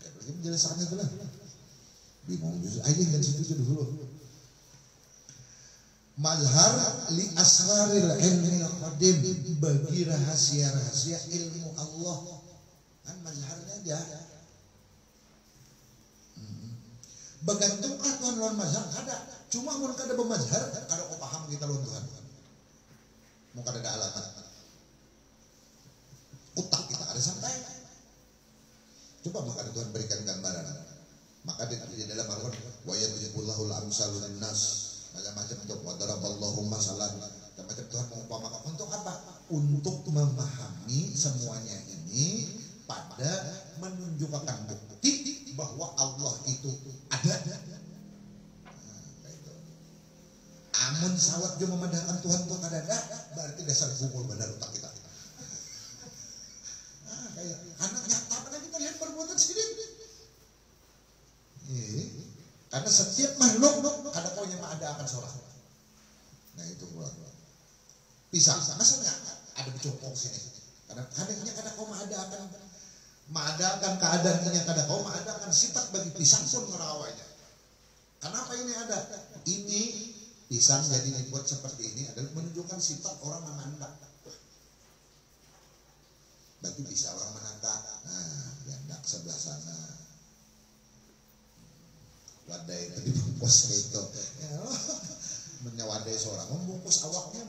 Kayak lagi menjelaskan itu lah. Bingung justru, aja kan situ dulu. Mazhar li asraril ilmi qadim, bagi rahasia-rahasia ilmu Allah. Kan mazharnya aja. Begantungkah Tuhan lawan mazhar? Kada. Cuma mun kada bermazhar, kada kau paham kita lawan Tuhan. Mau kada ada alamat. Utak kita ada sampai. Coba maka Tuhan berikan gambaran. Maka di dalam Al-Quran, wa yadribullahu al-amsalu lin-nas. Macam-macam untuk wadaraballahu masalan, macam Tuhan mengumpamakan untuk apa? Untuk memahami semuanya ini pada menunjukkan bukti bahwa Allah itu ada. Amun sawat dia memandangkan Tuhan itu kada ada, berarti dasar pukul bandar otak kita. Kayak anak nyata pada kita lihat perbuatan sendiri. Karena setiap makhluk ada kaunya ada akan seorang. Nah itu gua. Pisah, maksudnya ada bercokok sini. Karena adanya kada kau mengadakan keadaannya kada kau mengadakan sifat bagi pisang pun merawainya. Kenapa ini ada? Ini pisang jadi dibuat seperti ini adalah menunjukkan sifat orang memandang. Bagi bisa orang menata. Nah, yang sebelah sana. Wadah itu dibungkus itu, ya, menyawadai seorang membungkus awaknya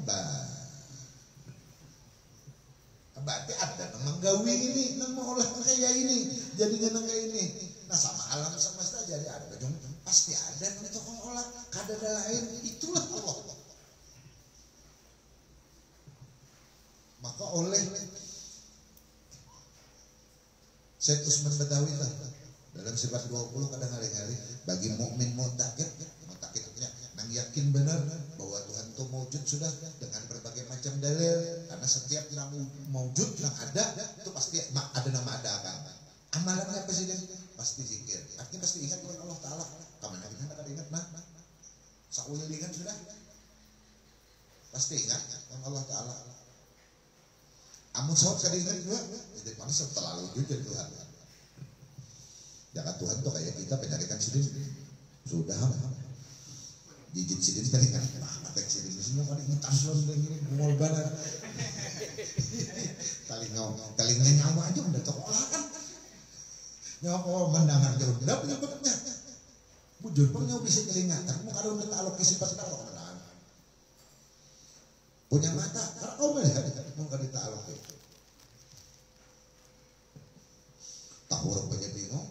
berarti ada yang menggawi ini, yang mengolah kayak ini, jadinya kayak ini. Nah sama alam semesta jadi ada, pasti ada yang untuk mengolah, kada ada lain, itulah Allah. Maka oleh Syekh Usman Badawi dalam sifat 20 kadang hari-hari bagi mukmin mu'taqid itu nang yakin benar bahwa Tuhan itu mewujud sudah dengan berbagai macam dalil, karena setiap yang mewujud yang ada itu pasti ada nama ada akan. Amalannya apa sih? Pasti zikir. Artinya pasti ingat kepada Allah Ta'ala. Kamana kita kada ingat nah. Sauli kan sudah. Pasti ingat kepada Allah Ta'ala. Amun sahut kada ingat juga, jadi panas terlalu jujur Tuhan. Jangan Tuhan tuh kayak kita penyarikan sidin. Sudah jijit sidin tadi kan. Matek sidin semua kan ngetas lon ini bungol banar. Talingnya nyawa aja udah sekolah kan. Nyawa mendangar jauh udah penyebabnya. Bujur pun nyawa bisa kelingatan. Mau kalau udah talok sifat talok kan. Punya mata, karena kau melihat mau kada talok itu. Tak huruf punya bingung.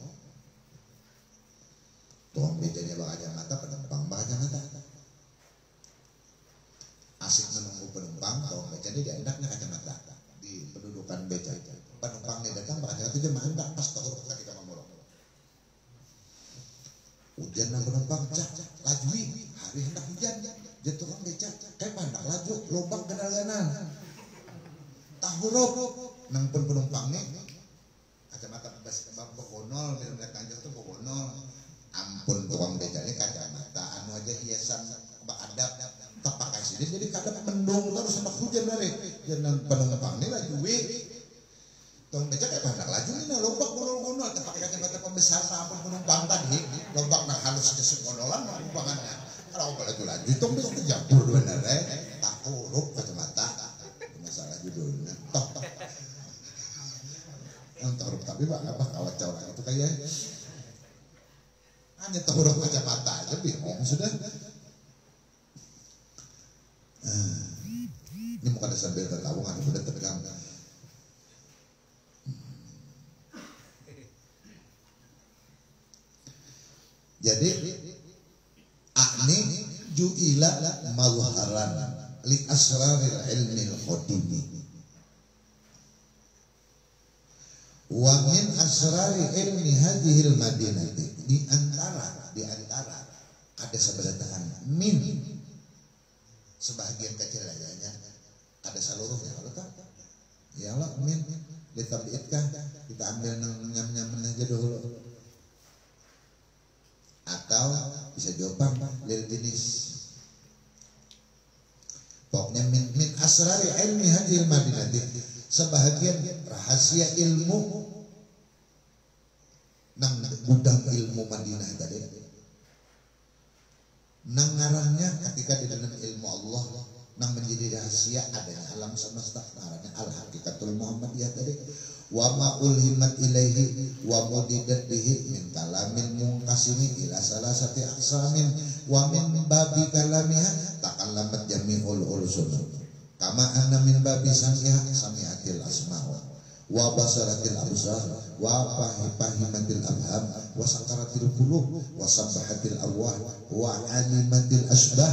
Tuang bedanya bakaja mata, penumpang bakaja mata. Asik menunggu penumpang, tuang becanya dia endaknya kacamata di pendudukan beca. Penumpang ini datang bakaja itu dia mandak pas tak huruf ketika memulung. Hujan dan penumpang cak lajui hari hendak hujan dia tukang beca kayak mandak laju lubang ganal-ganal tak huruf nang pun penumpangnya kacamata begonol dia melihat kanjeng tuh begonol. Ampun tukang becanya kacamata anu aja hiasan adab tak pakai sini jadi kadang mendung terus hendak hujan dari dan penumpangnya lajui tukang beca kayak mandak laju ini lubang gonol-gonol tak pakai kacamata pembesar ampun penumpang tadi lubang nah halus kesegonolan lumbangannya. Kalau laju-laju itu bisa kejabur benar tak huruf kacamata masalah judulnya untuk huruf tapi apa kawat orang itu kayak hanya tak huruf kacamata aja bingung sudah. Ini mau kada sambil tertawa ada udah tegang. Jadi akni ju'ila mazharan li asraril ilmil qadimi wa min asrari ilmi hadhil madinati di antara ada seberatahan min sebahagian kecil aja ada seluruhnya kalau tak ya Allah min ditabiatkan kita ambil nyam-nyam aja dulu atau bisa jawaban lil jenis pokoknya min asrari ilmi hadil madinati sebahagian rahasia ilmu nang gudang ilmu Madinah tadi nang ngarannya ketika di dalam ilmu Allah nang menjadi rahasia adanya alam semesta ngarannya al-haqiqatul Muhammadiyah tadi wa ma ulhimat ilaihi wa mudidat bihi min kalamil munqasimi ila salasati aqsamin wa min babi kalamiha takallamat jami'ul ulsun kama anna min babi sami'atil asma'u wa basaratil absar wa fahimatil abham wa sakaratil qulub wa sabbahatil arwah wa alimatil asbah.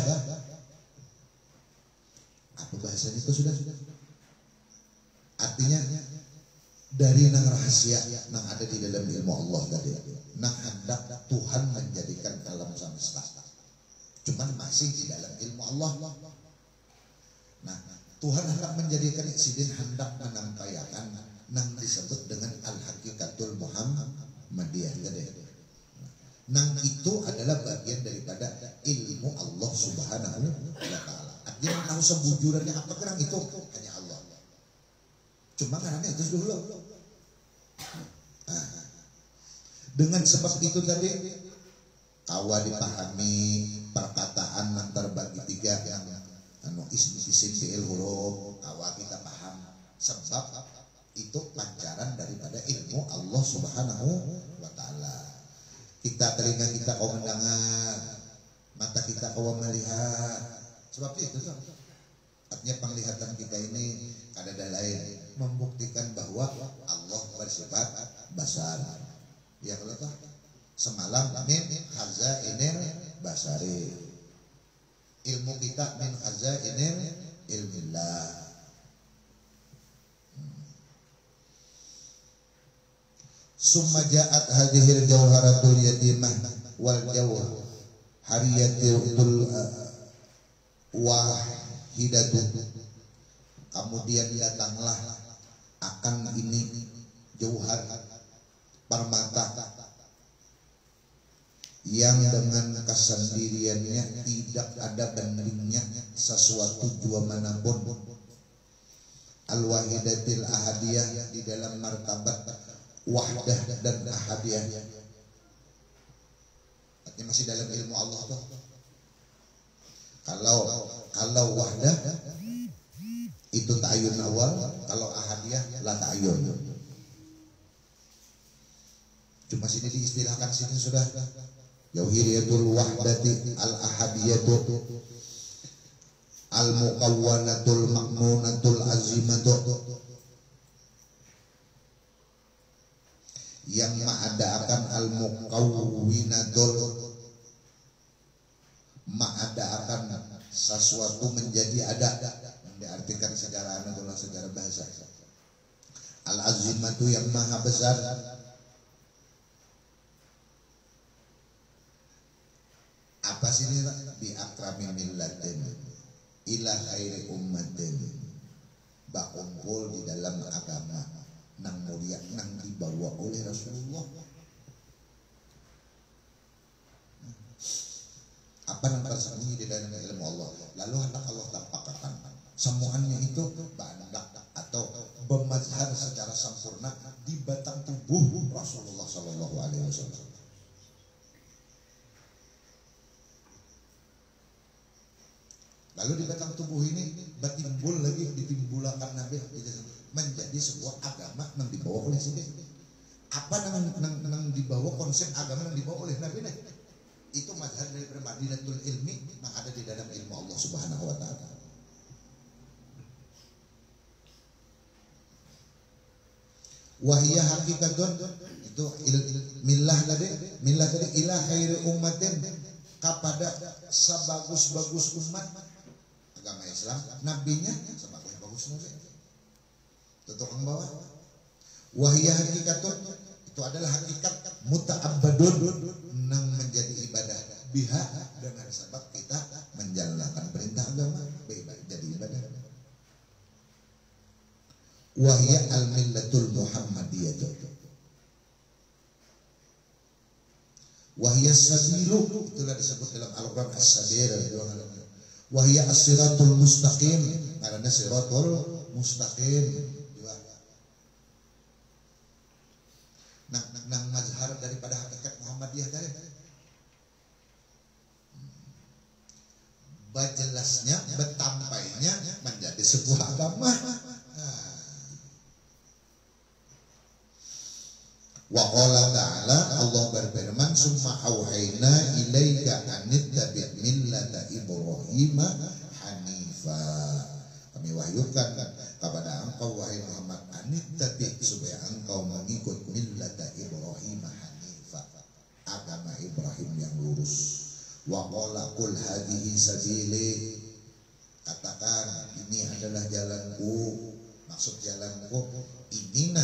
Apa bahasanya itu sudah artinya dari nang rahasia nang ada di dalam ilmu Allah tadi nang hendak Tuhan menjadikan alam semesta cuman masih di dalam ilmu Allah. Nah Tuhan hendak menjadikan sidin hendak menampayakan nang disebut dengan al-haqiqatul Muhammadiyah tadi. Nang itu adalah bagian daripada ilmu Allah Subhanahu wa Ta'ala. Artinya tahu sebujurannya apa kerang itu hanya Allah. Cuma karena itu dulu. Nah, dengan sebab itu tadi kawa dipahami perkataan yang terbagi tiga yang isim fi'il huruf kawa kita paham sebab itu pancaran daripada ilmu Allah Subhanahu wa Ta'ala. Kita telinga kita kau mendengar, mata kita kau melihat. Sebab itu artinya penglihatan kita ini ada lain membuktikan bahwa Allah bersifat basar. Ya kalau tuh semalam min khazainil basari. Ilmu kita min khazainil ilmillah. Summa ja'at hadhil jawharatul yatimah wal jawhariyatul wahidatu. Kemudian datanglah akan ini jauhar permata yang dengan kesendiriannya tidak ada bandingnya sesuatu jua manapun, al-wahidatil ahadiyah, di dalam martabat wahdah dan ahadiyah. Artinya masih dalam ilmu Allah tuh. Kalau wahdah itu ta'ayun awal, kalau ahadiyah la ta'ayun. Cuma sini diistilahkan sini sudah jauhiriyatul wahdati al ahadiyatu al muqawwanatul ma'munatul azimatu, yang ma'adaakan al muqawwinatul, ma'adaakan sesuatu menjadi ada, yang diartikan secara adalah secara bahasa. Al azimatu yang maha besar, apa sih ini? Bi akrami millatin ila khairi ummatin, bak kumpul di dalam agama nang mulia, nang dibawa oleh Rasulullah. Apa yang tersembunyi di dalam ilmu Allah, lalu hendak Allah tampakkan semuanya itu bandak atau bermazhar secara sempurna di batang tubuh Rasulullah Sallallahu Alaihi Wasallam. Lalu di batang tubuh ini batimbul lagi, ditimbulakan Nabi menjadi sebuah agama yang dibawa oleh sendiri. Apa yang dibawa, konsep agama yang dibawa oleh Nabi nih? Itu mazhar dari Madinatul Ilmi yang ada di dalam ilmu Allah Subhanahu wa taala. Wahiyah hakikatun, itu millah tadi ila khairi ummatin, kepada sebagus-bagus umat agama Islam, nabinya sebagus-bagus nabi. Tukang bawah. Wahiyah hakikatun, itu adalah hakikat muta'abbadun, nang menjadi ibadah biha, dengan sebab kita menjalankan perintah agama jadi ibadah. Wahiyah al-millatul muhammadiyah, wahiyah sabilu, itulah disebut dalam Al-Quran as-sabil. Wahiyah as-siratul mustaqim, karena siratul mustaqim. Nang mazhar daripada hakikat Muhammadiyah tadi, jelasnya, betampainya menjadi sebuah agama. Wa qala ta'ala, Allah berfirman, summa auhayna ilaika anittabi' millata Ibrahim hanifa. Kami wahyukan kepada engkau wahai Muhammad, anittabi', supaya engkau mengikut millata Ibrahim hanifa, agama Ibrahim yang lurus. Wa qala qul hadhihi sabili, katakan ini adalah jalanku. Maksud jalanku ini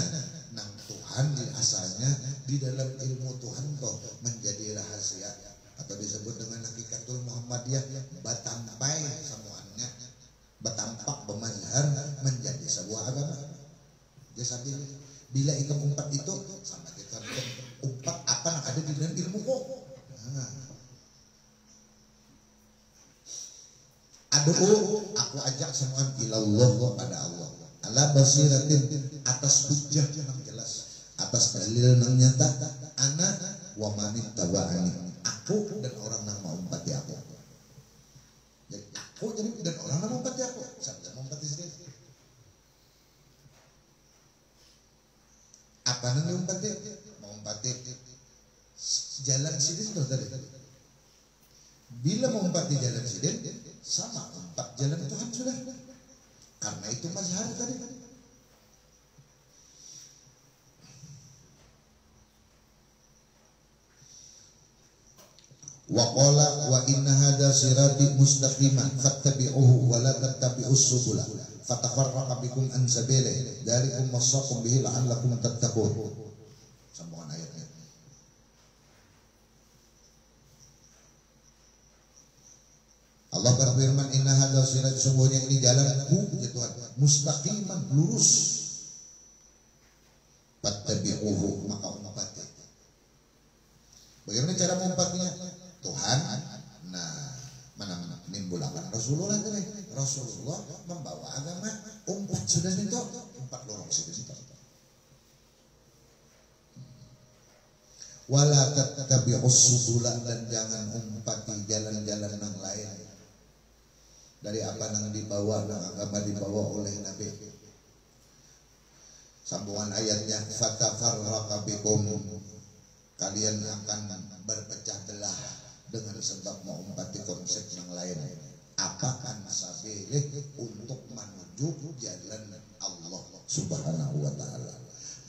nang Tuhan di asalnya di dalam ilmu Tuhan toh menjadi rahasia, atau disebut dengan hakikatul Muhammadiyah, batampai semuanya, batampak bermazhar menjadi sebuah agama. Jadi bila itu umpat itu sama kita umpat apa yang ada di dalam ilmu kok. Aduh, aku ajak semua ilallah, pada Allah, ala basiratin, atas hujjah yang jelas, atas dalil yang nyata, ana wa manit taba'ani, aku dan orang yang mau umpati aku. Jadi aku dan orang yang mau umpati aku, saya mau umpati sendiri. Apa yang diumpati? Mau umpati jalan sidin sudah tadi. Bila mau umpati jalan sidin, sama umpat jalan Tuhan sudah. Karena itu mazhar tadi. Wa qala wa inna hadza sirati mustaqiman fattabi'uhu wa la tattabi'us subula fatafarraqa bikum an sabili dzalikum wasaqum bihi la'allakum tattaqun. sambungan ayatnya. Allah berfirman, inna hadzal sirat, sesungguhnya ini jalanku ya Tuhan, mustaqiman, lurus. Fattabi'uhu, maka umpati. Bagaimana cara mengumpatinya? Tuhan, mana nimbulakan Rasulullah tadi. Rasulullah membawa agama, umpat sudah itu, umpat lorong situ. Wala tattabi'us subula, dan jangan umpati jalan-jalan yang lain dari apa yang dibawa, yang agama dibawa oleh Nabi. Sambungan ayatnya, fatafarraqa bikum, kalian akan berpecah belah dengan sebab mau umpati konsep yang lain. Apakan sabilih, untuk menuju jalan Allah Subhanahu wa ta'ala.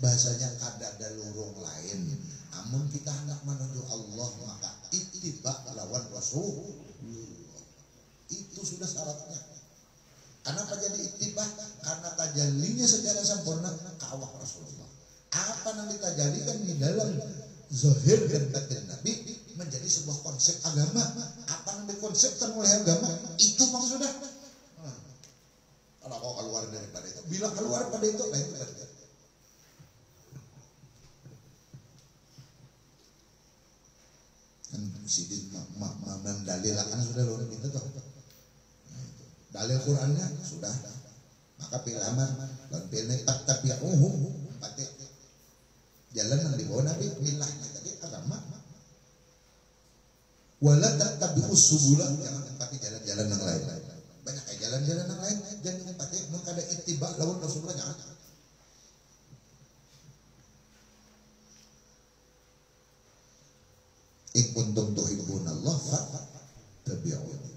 Bahasanya ada lurung lain. Amun kita hendak menuju Allah, maka ittiba lawan Rasul. Itu sudah syaratnya. Kenapa jadi ittiba? Karena tajallinya secara sempurna ke Allah Rasulullah. Apa yang ditajalikan di dalam zahir dan batin Nabi menjadi sebuah konsep agama. Apa yang dikonsepkan oleh agama, itu maksudnya. Kalau kau keluar daripada itu, bila keluar pada itu, lain berarti. Sidin mendalilkan sudah loh itu tuh. Dalil Qurannya sudah, maka pilaman dan pilih tabi'uhu, pati jalan yang dibawa Nabi, milahnya tadi agama. Wala tabi'us subula, jangan tempati jalan-jalan yang lain. Banyak kayak jalan-jalan yang lain, jangan tempati. Maka ada ittiba lawan Rasulullah, jangan. In kuntum tuhibbunallah fattabi'uni.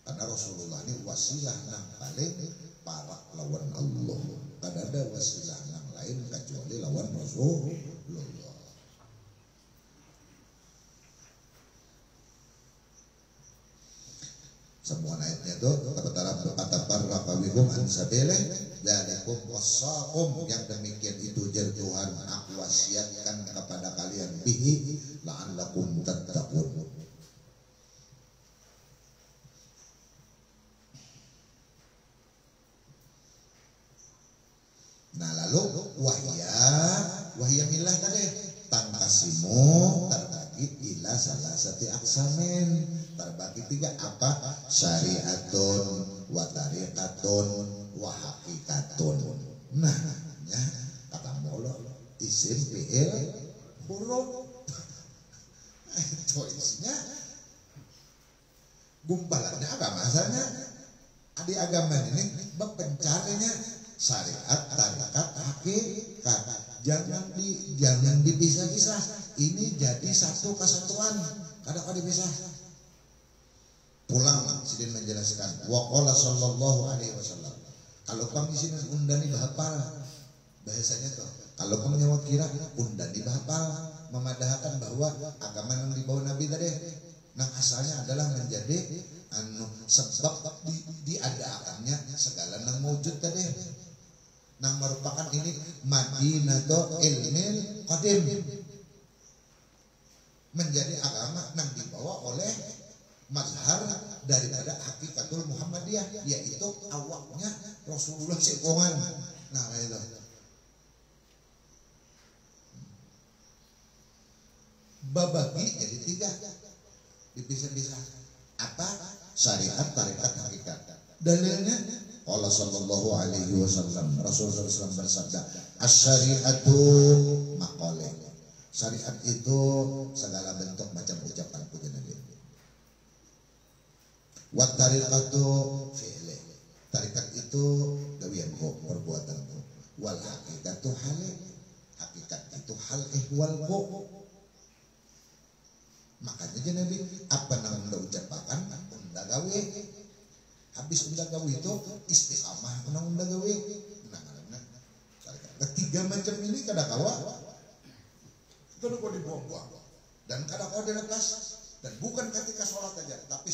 Karena Rasulullah ini wasilah nang paling parah lawan Allah. Kada ada wasilah nang lain kecuali lawan Rasulullah. Semua ayatnya itu tabarraqa bikum an sabilih dzalikum wasaqum, yang demikian itu jar Tuhan, aku wasiatkan kepada kalian bihi la'allakum tattaqun. Nah lalu wahya milah tadi tangkasimu terbagi ila salah satu aksamin, terbagi tiga. Apa? Syariatun wa tariqatun wa haqiqatun. Nah ya, kata molo isim fi'il huruf. Itu isinya gumpalannya agama. Asalnya di agama ini pencarinya syariat, tarikat, hakikat. Jangan dipisah-pisah. Ini jadi satu kesatuan. Kadang-kadang dipisah. Pulang sidin menjelaskan. Wa qala sallallahu alaihi wasallam. Kalau pang di sini undani bahapal. Bahasanya tuh. Kalau pang nyawa kira undani bahapal, memadahkan bahwa agama yang dibawa Nabi tadi, nang asalnya adalah menjadi sebab diadakannya segala nang wujud tadi. Nang merupakan ini Madinatul Ilmil Qadim, menjadi agama nang dibawa oleh mazhar daripada hakikatul Muhammadiyah, yaitu awaknya Rasulullah sekongan. Nah itu babagi jadi tiga, dipisah-pisah. Apa? Syariat, tarikat, hakikat. Dalilnya Allah sallallahu alaihi wasallam, Rasulullah SAW bersabda, "Asy-syari'atu maqalih." Syariat itu segala bentuk macam ucapan puji Nabi. Wa tariqatu fi'li. Tarikat itu gawianku, perbuatanku. Wal haqiqatu hali. Hakikat itu hal ihwalku. Makanya Nabi apa nang unda ucapakan, unda gawe. Habis unda gawe itu istiqamah nang unda gawe. Nah, ketiga macam ini kadakawa itu kok dibuang-buang. Dan kadakawa dilepas. Dan bukan ketika sholat aja, tapi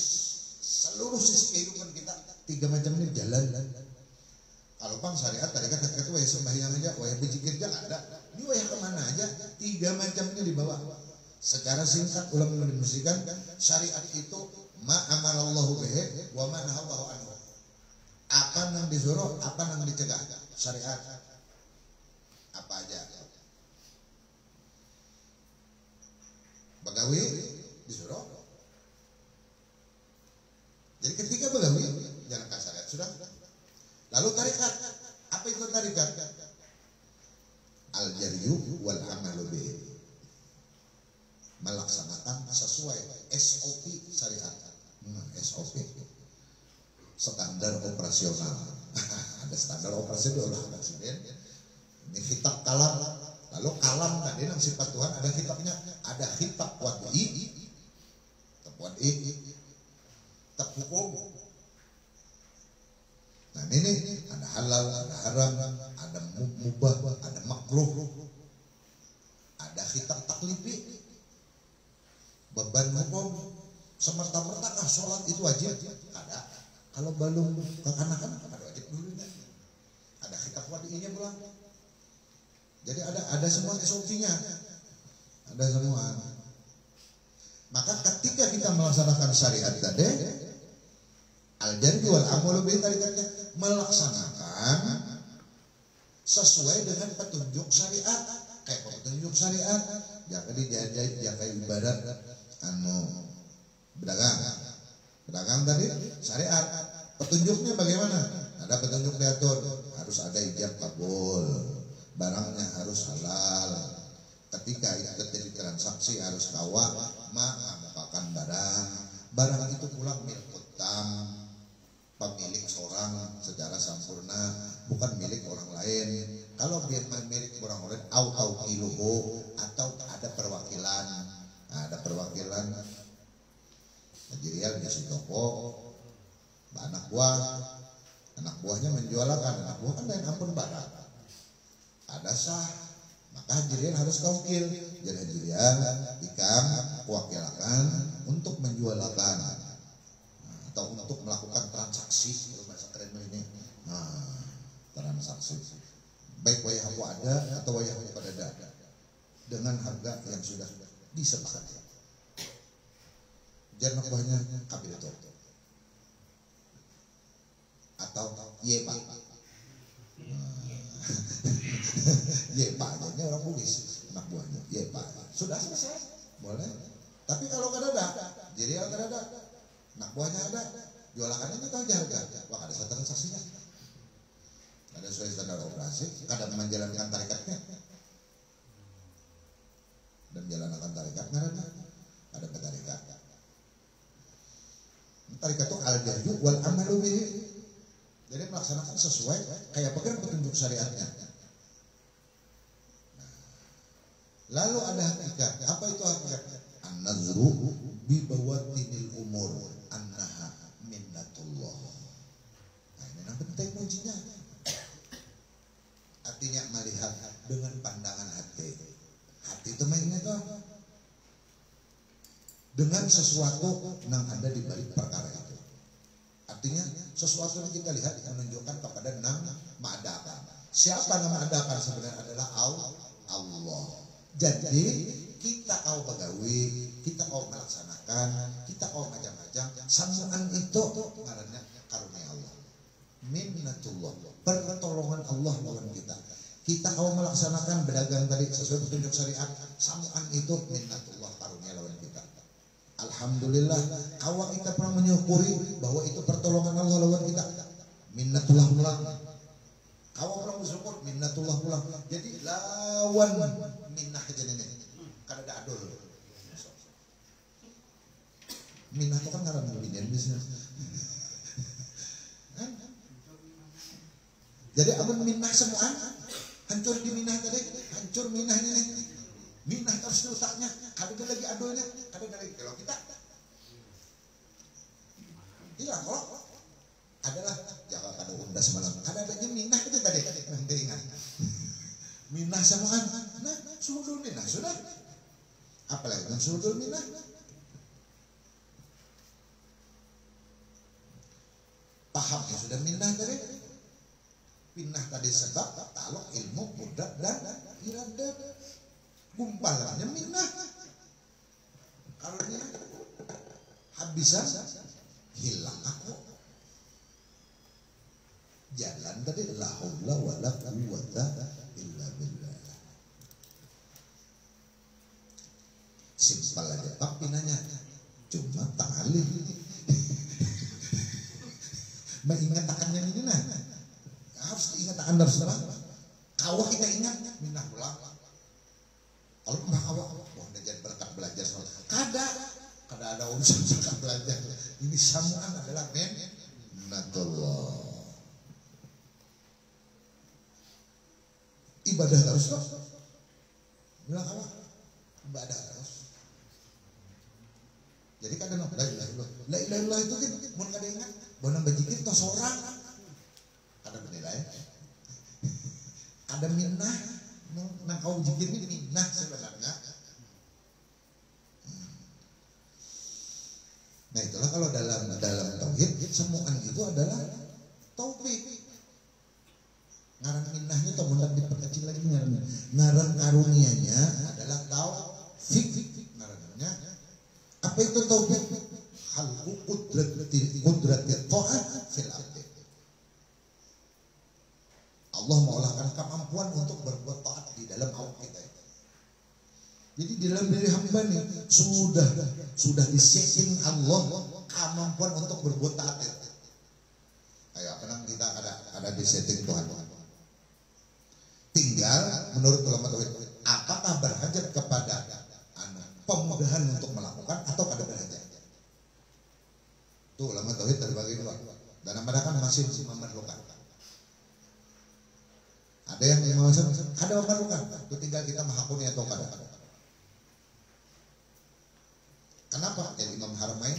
seluruh sisi kehidupan kita tiga macam ini jalan. Kalau gampang syariat tadi kan itu wayah sembahyang aja, wayah berzikir aja ada. Ini wayah kemana aja? 3 macamnya dibawa. Secara singkat ulama mendefinisikan syariat itu ma amalallahu bihi wa ma nahallahu anhu. Apa yang disuruh, apa yang dicegah. Syariat apa aja. Bagawi disuruh. Jadi ketika bagawi jalankan syariat sudah. Lalu tarikat, apa itu tarikat? Al-jaryu wal amalu bihi. Melaksanakan sesuai SOP syariat. SOP standar operasional. Ada standar operasional presiden. Ini kitab kalam. Lalu kalam tadi yang sifat Tuhan ada kitabnya. Ada kitab wad'i, kitab wad'i, kitab hukum. Nah ini ada halal, ada haram, ada mubah, ada makruh, ada kitab taklifi, beban hukum, semerta-merta sholat itu wajib, ada. Kalau belum kekanakan ada wajib dulunya. Ada kitab wadinya pulang. Jadi ada semua SOP-nya, ada semua. Maka ketika kita melaksanakan syariat tadi, al-jaryu wal amalu bihi tarikatnya melaksanakan sesuai dengan petunjuk syariat. Kayak petunjuk syariat, jaga ibadat berdagang tadi syariat. Petunjuknya bagaimana? Ada petunjuk diatur, harus ada ijab kabul, barangnya harus halal. Ketika terjadi transaksi harus kawa mengamukakan barang itu pulang milik utang, pemilik seorang secara sempurna, bukan milik orang lain. Kalau biar milik orang lain, atau ada perwakilan, ada perwakilan. Najirial di toko, anak buahnya menjualkan, anak buah kan lain ampun barang. Ada sah, maka hajirian harus taukil. Jadi hajirian ikam wakilakan untuk menjualkan atau untuk melakukan transaksi, bahasa keren ini. Transaksi. Baik wayah aku ada atau wayah aku ada dengan harga yang sudah disepakati. Jangan buahnya kabil itu atau ye pak. Ye pak ini orang Bugis, anak buahnya ye pak. Sudah selesai, boleh. Tapi kalau nggak ada, jadi nggak ada, anak buahnya ada, jualannya itu tahu harga. Wah ada satu transaksinya, ada sesuai standar operasi, kadang menjalankan tarikatnya dan jalankan tarikat nggak ada tarikat. Tarikat itu al-jaryu wal amalu bihi. Jadi melaksanakan sesuai kayak pegang petunjuk syariatnya. Lalu ada hakikat. Apa itu hakikat? An-nazru bi bawatinil umur annaha minnatullah. Nah, ini yang penting kuncinya. Artinya melihat dengan pandangan hati. Hati itu mainnya tuh dengan sesuatu yang ada di balik perkara itu. Artinya sesuatu yang kita lihat menunjukkan kepada nama ma'adakan. Siapa nama ma'adakan sebenarnya adalah Allah. Jadi kita kau pegawai, kita kau melaksanakan, kita kau macam-macam. Samuan itu karena karunia Allah. Minnatullah, pertolongan Allah lawan kita. Kita kau melaksanakan berdagang tadi sesuai petunjuk syariat. Samuan itu minnatullah, karunia lawan kita. Alhamdulillah, kau kita pernah menyukuri bahwa itu pertolongan Allah lawan kita. Minnatullah pulang. Kau pernah bersyukur, minnatullah pulang. Jadi lawan minnah aja ini. Karena ada adul. Minnah itu kan karena mungkin bisnis. Jadi amun minnah semua hancur di minnah tadi, hancur minnah ini. Minnah terus letaknya, kadang lagi adulnya, kadang lagi kalau kita hilang kalau adalah jangan kada undas malam, kada adanya minnah itu tadi keringan. Minnah samaan, nah sudul minnah sudah, apalagi dengan sudul minnah. Pahamnya sudah minnah tadi. Pinah tadi sebab, taluk ilmu, kudrat dan iradat. Gumpalannya minah. Karena habisan hilang aku. Jalan tadi la haula wala quwwata illa billah. Simpel aja tapi nanya. Cuma ta'alim. Mengingat akannya ini nah. Harus diingat akan dari saudara. Kawah kita ingat minah pulang. Kalau mbah awak, wah jadi berkat belajar soal. Kada ada urusan berkat belajar. Ini samuan adalah minnatullah. Ibadah terus toh. Bilang apa? Ibadah terus. Jadi kadang la ilaha illallah itu kan mun kada ingat, bonang bajikir toh seorang. Kada menilai. Ada minnah, nang kau jikir ini minnah sebenarnya. Nah itulah kalau dalam tauhid semuanya itu adalah taufik. Ngaran minnahnya atau mundak diperkecil lagi ngaran karunianya adalah taufik. Ngarannya apa itu taufik? Halqu qudrati ta'at fil abdi. Allah mengolahkan kemampuan untuk berbuat taat di dalam awak kita. Jadi di dalam diri hamba ini sudah disetting Allah kemampuan untuk berbuat taat. Ayo, kenang kita ada disetting Tuhan. Tinggal menurut ulama tauhid, apakah berhajat kepada pemudahan untuk melakukan atau kada berhajat? Tuh ulama tauhid terbagi dua. Dan mereka masih memerlukan. Ada yang ada memerlukan. Itu tinggal kita menghakuni atau kada. Kenapa? Jadi Imam Haramain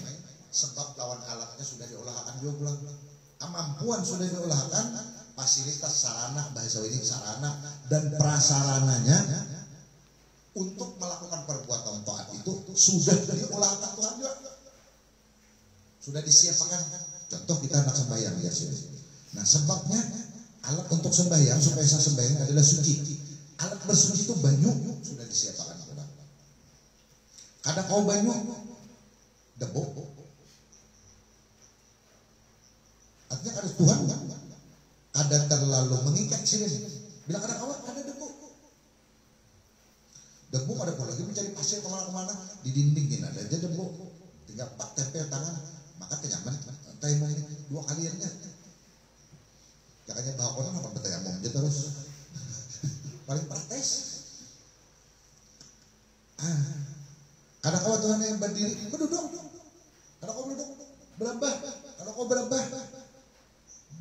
sebab lawan alatnya sudah diolahkan juga pulang. Kemampuan sudah diolahkan, fasilitas sarana bahasa ini sarana dan prasarananya untuk melakukan perbuatan taat itu sudah diolahkan Tuhan juga. Sudah disiapkan. Contoh kita nak sembahyang ya sini. Nah sebabnya alat untuk sembahyang supaya saya sembahyang adalah suci. Alat bersuci itu banyu sudah disiapkan. Ada kau banyu debu. Artinya ada Tuhan kan? Ada terlalu mengikat sini. Bilang ada kawan, ada debu. Debu ada pun lagi mencari pasir kemana-kemana di dindingin ada aja debu. Tinggal pak tempel tangan, maka kenyaman. Tayamum dua kaliannya. Jangannya bawa konon apa bertayamum aja terus. Paling praktis. Karena kau Tuhan yang berdiri, berduduk. Karena kau berduduk, berambah. Karena kau berambah,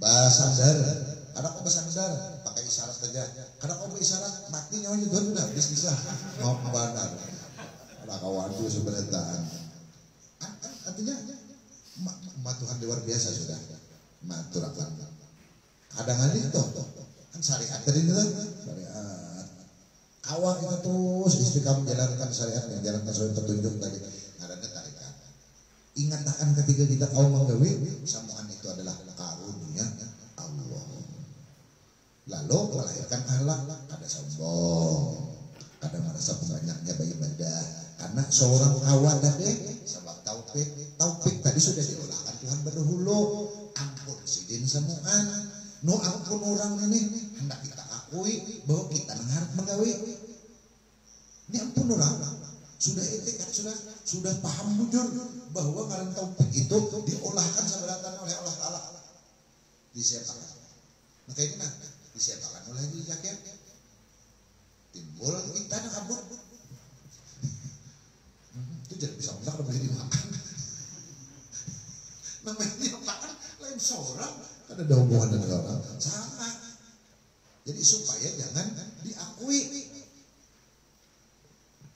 basandar. Karena kau basandar, pakai isyarat saja. Karena kau berisyarat, mati nyawanya Tuhan sudah bisa mau benar. Karena kau waduh sebenarnya. Artinya, umat Tuhan luar biasa sudah. Maturakan. Kadang-kadang itu, kan syariat tadi itu syariat. Awal kita terus istiqamah menjalankan syariat yang jalankan sesuai petunjuk tadi. Ada tarikat. Ingat akan ketika kita kaum menggawi, samuan itu adalah karunia Allah. Lalu melahirkan akhlak, ada sombong, ada merasa banyaknya beribadah. Karena seorang awal tadi sebab taufik tadi sudah diolahkan Tuhan berdahulu. Ampun sidin samuan, no ampun orang ini hendak kita akui bahwa kita harus menggawi. Ini ampun orang sudah etikat, sudah paham jujur bahwa ngaran taufik itu diolahkan sebenarnya oleh Allah Taala. Disiapkan. Maka ini disiapkan oleh Zakir. Timbul kita nak abut. Itu jadi bisa mendak lebih dimakan. Namanya makan lain seorang kan ada hubungan dengan orang sama. Jadi supaya jangan diakui.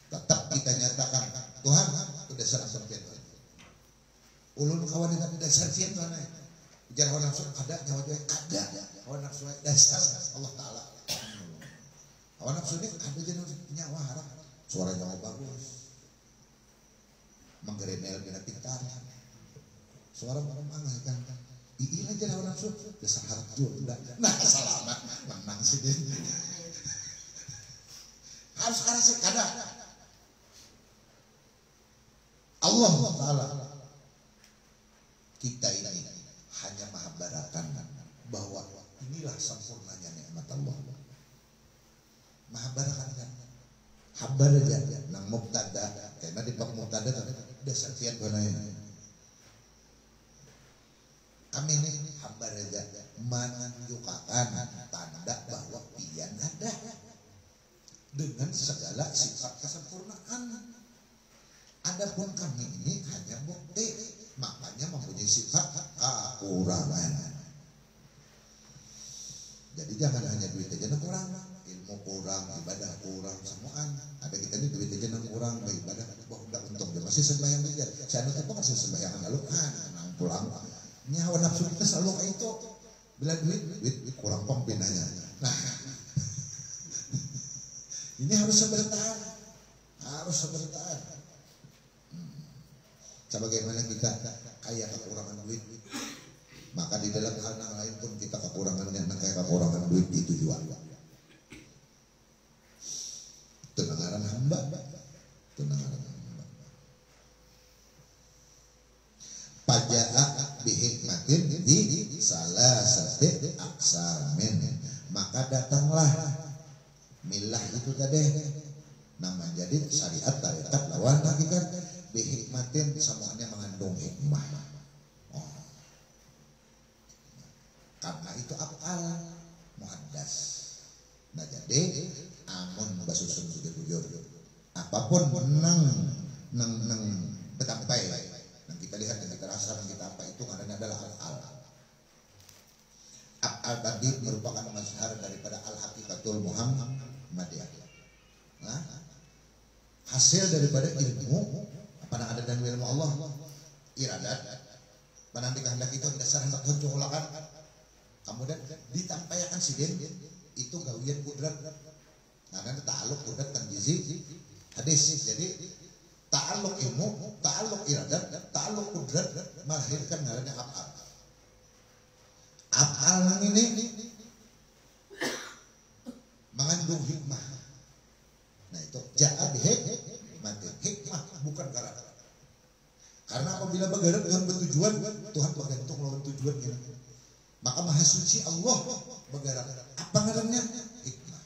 Tetap kita nyatakan Tuhan itu dasar serpian. Ulun kawan dengan dasar serpian mana? Bicara hawa nafsu ada, nyawa dia ada. Hawa nafsu dasar Allah Taala. Hawa nafsu ini ada jadi nyawa harap. Suara nyawa bagus. Menggerenel bina pintar. Suara mengangahkan. Iya aja hawa nafsu dasar harjun. Nah selamat menang sih dia. Harus karena sih kada Allah Ta'ala kita ini hanya mahabarakan bahwa inilah sempurnanya nikmat Allah. Mahabarakan kan habar aja nang mubtada karena di bab mubtada dasar tiap gunanya kami ini habar aja menunjukkan tanda bahwa pian ada dengan segala sifat kesempurnaan. Adapun kami ini hanya bukti, makanya mempunyai sifat kekurangan. Jadi jangan hanya duit aja yang kurang, ilmu kurang, ibadah kurang, semuaan. Ada kita ini duit aja yang kurang, ibadah, wah udah untung dia masih sembahyang aja. Saya itu masih sembahyang lalu nang pulang. Nyawa nafsu kita selalu kayak itu. Bila duit kurang pembinanya. Nah, ini harus bertahan, Sebagaimana kita kaya kekurangan duit, maka di dalam hal yang lain pun kita kekurangannya, kayak kekurangan duit itu juga. Tenangaran hamba. Paja'a bihikmatin di salah satu aksamin, maka datanglah milah itu tadi nama jadi syariat tarekat lawan hakikat bihikmatin semuanya mengandung hikmah. Karena itu af'al muhaddas. Nah jadi amun basusun bujur apapun nang betampai nang kita lihat dan kita rasa dan kita apa itu karena adalah al-al. Al tadi merupakan mazhar daripada al-haqiqatul muhammadiyah. Nah, hasil daripada ilmu apa yang ada dalam ilmu Allah, iradat panang dikehendak itu dasar hendak hunculakan, kemudian ditampaikan sidin itu gawian kudrat. Nah, kan ta'alluq kudrat kan gizi hadis. Jadi ta'alluq ilmu, ta'alluq iradat, ta'alluq kudrat melahirkan ngarannya af'al. Af'al ini mengandung hikmah. Nah itu ja'a hikmah bukan gara. Karena apabila bergerak dengan bertujuan, Tuhan bergantung lawan tujuan kita. Maka maha suci Allah bergerak. Apa ngarannya? Hikmah.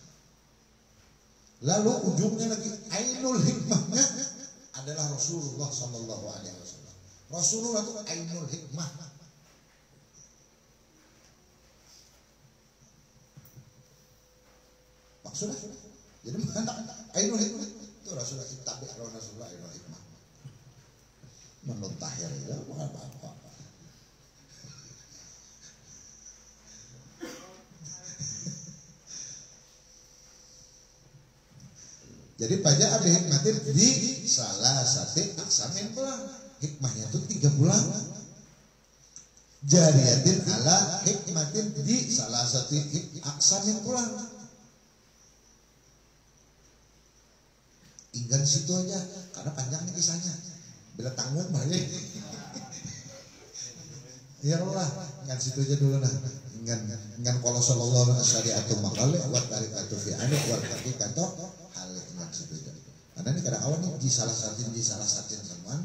Lalu ujungnya lagi ainul hikmahnya adalah Rasulullah Sallallahu Alaihi Wasallam. Rasulullah itu ainul hikmah. Maksudnya, jadi ainul hikmah itu Rasulullah tabi Rasulullah ainul hikmah. Menurut tahir ya bukan apa-apa. Jadi pajak ada hikmatin di salah satu aksamin pulang. Hikmahnya itu 3 bulan. Jariyatin ala hikmatin di salah satu aksamin pulang. Inggan situ aja, karena panjang nih kisahnya. Bila tanggung balik. Ya Allah, inggan situ aja dulu nah. Inggan kalau sallallahu alaihi syariatu maqal wa tarikatu fi anik wa tarikatu hal inggan situ aja. Karena ini kadang awal nih di salah satu semua.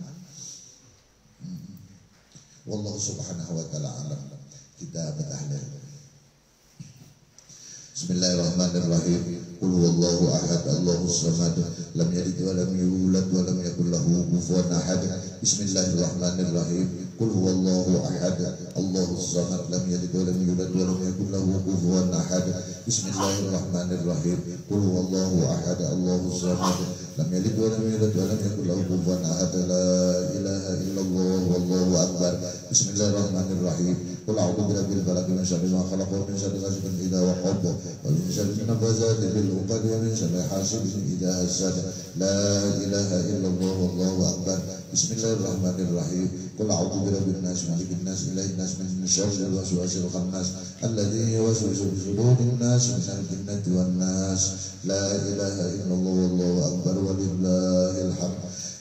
Wallahu subhanahu wa ta'ala alam. Kita bertahlil. Bismillahirrahmanirrahim. Qul huwallahu ahad, Allahus samad, lam yalid wa lam yulad wa lam yakul lahu kufuwan ahad. Bismillahirrahmanirrahim. Qul huwallahu ahad, Allahus samad, lam yalid wa lam yulad wa lam yakul lahu kufuwan ahad. Bismillahirrahmanirrahim. Qul huwallahu ahad, Allahus samad, lam yalid wa lam yulad wa lam yakul lahu kufuwan ahad. La ilaha illallah wallahu akbar. Bismillahirrahmanirrahim. Qul a'udzu birabbil falaq min syarri ma khalaq wa min syarri ghasiqin idza waqab wa min syarri nafasati fil 'uqad wa min syarri hasidin idza hasad. La ilaha illallah wallahu akbar. Bismillahirrahmanirrahim. Qul a'udzu birabbin nas malikin nas ilahin nas min syarril waswasil khannas alladzi yuwaswisu fi sudurin nas minal jinnati wan nas. La ilaha illallah wallahu akbar walillahil hamd.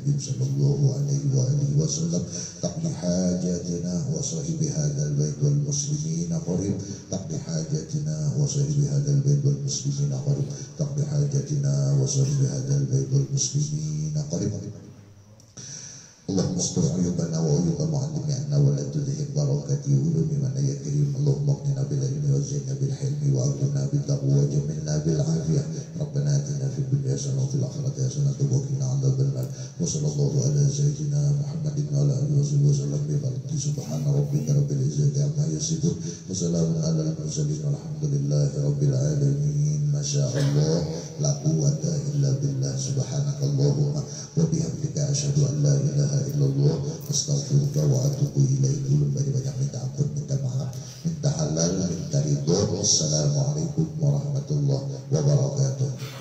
الحبيب صلى الله عليه وآله وسلم تقضي حاجاتنا وصاحب هذا البيت والمسلمين قريب تقضي حاجاتنا وصاحب هذا البيت والمسلمين قريب تقضي حاجاتنا وصاحب هذا البيت والمسلمين قريب اللهم استر عيوبنا وعيوب معلمنا ولا تذهب بركة علوم من يا كريم اللهم اغننا بالعلم وزينا بالحلم وأكرمنا بالتقوى وجملنا بالعافية ربنا آتنا في الدنيا حسنة وفي الآخرة حسنة وقنا عذاب النار وصلى الله على سيدنا محمد وعلى آله وصحبه وسلم بفضله سبحان ربك رب العزة عما يصفون وسلام على المرسلين والحمد لله رب العالمين ما شاء الله لا قوة إلا بالله سبحانك اللهم وبحمدك أشهد أن لا إله إلا الله أستغفرك وأتوب إليك. Banyak minta ampun, minta maaf, minta halal, minta ridho. Wassalamualaikum warahmatullahi wabarakatuh.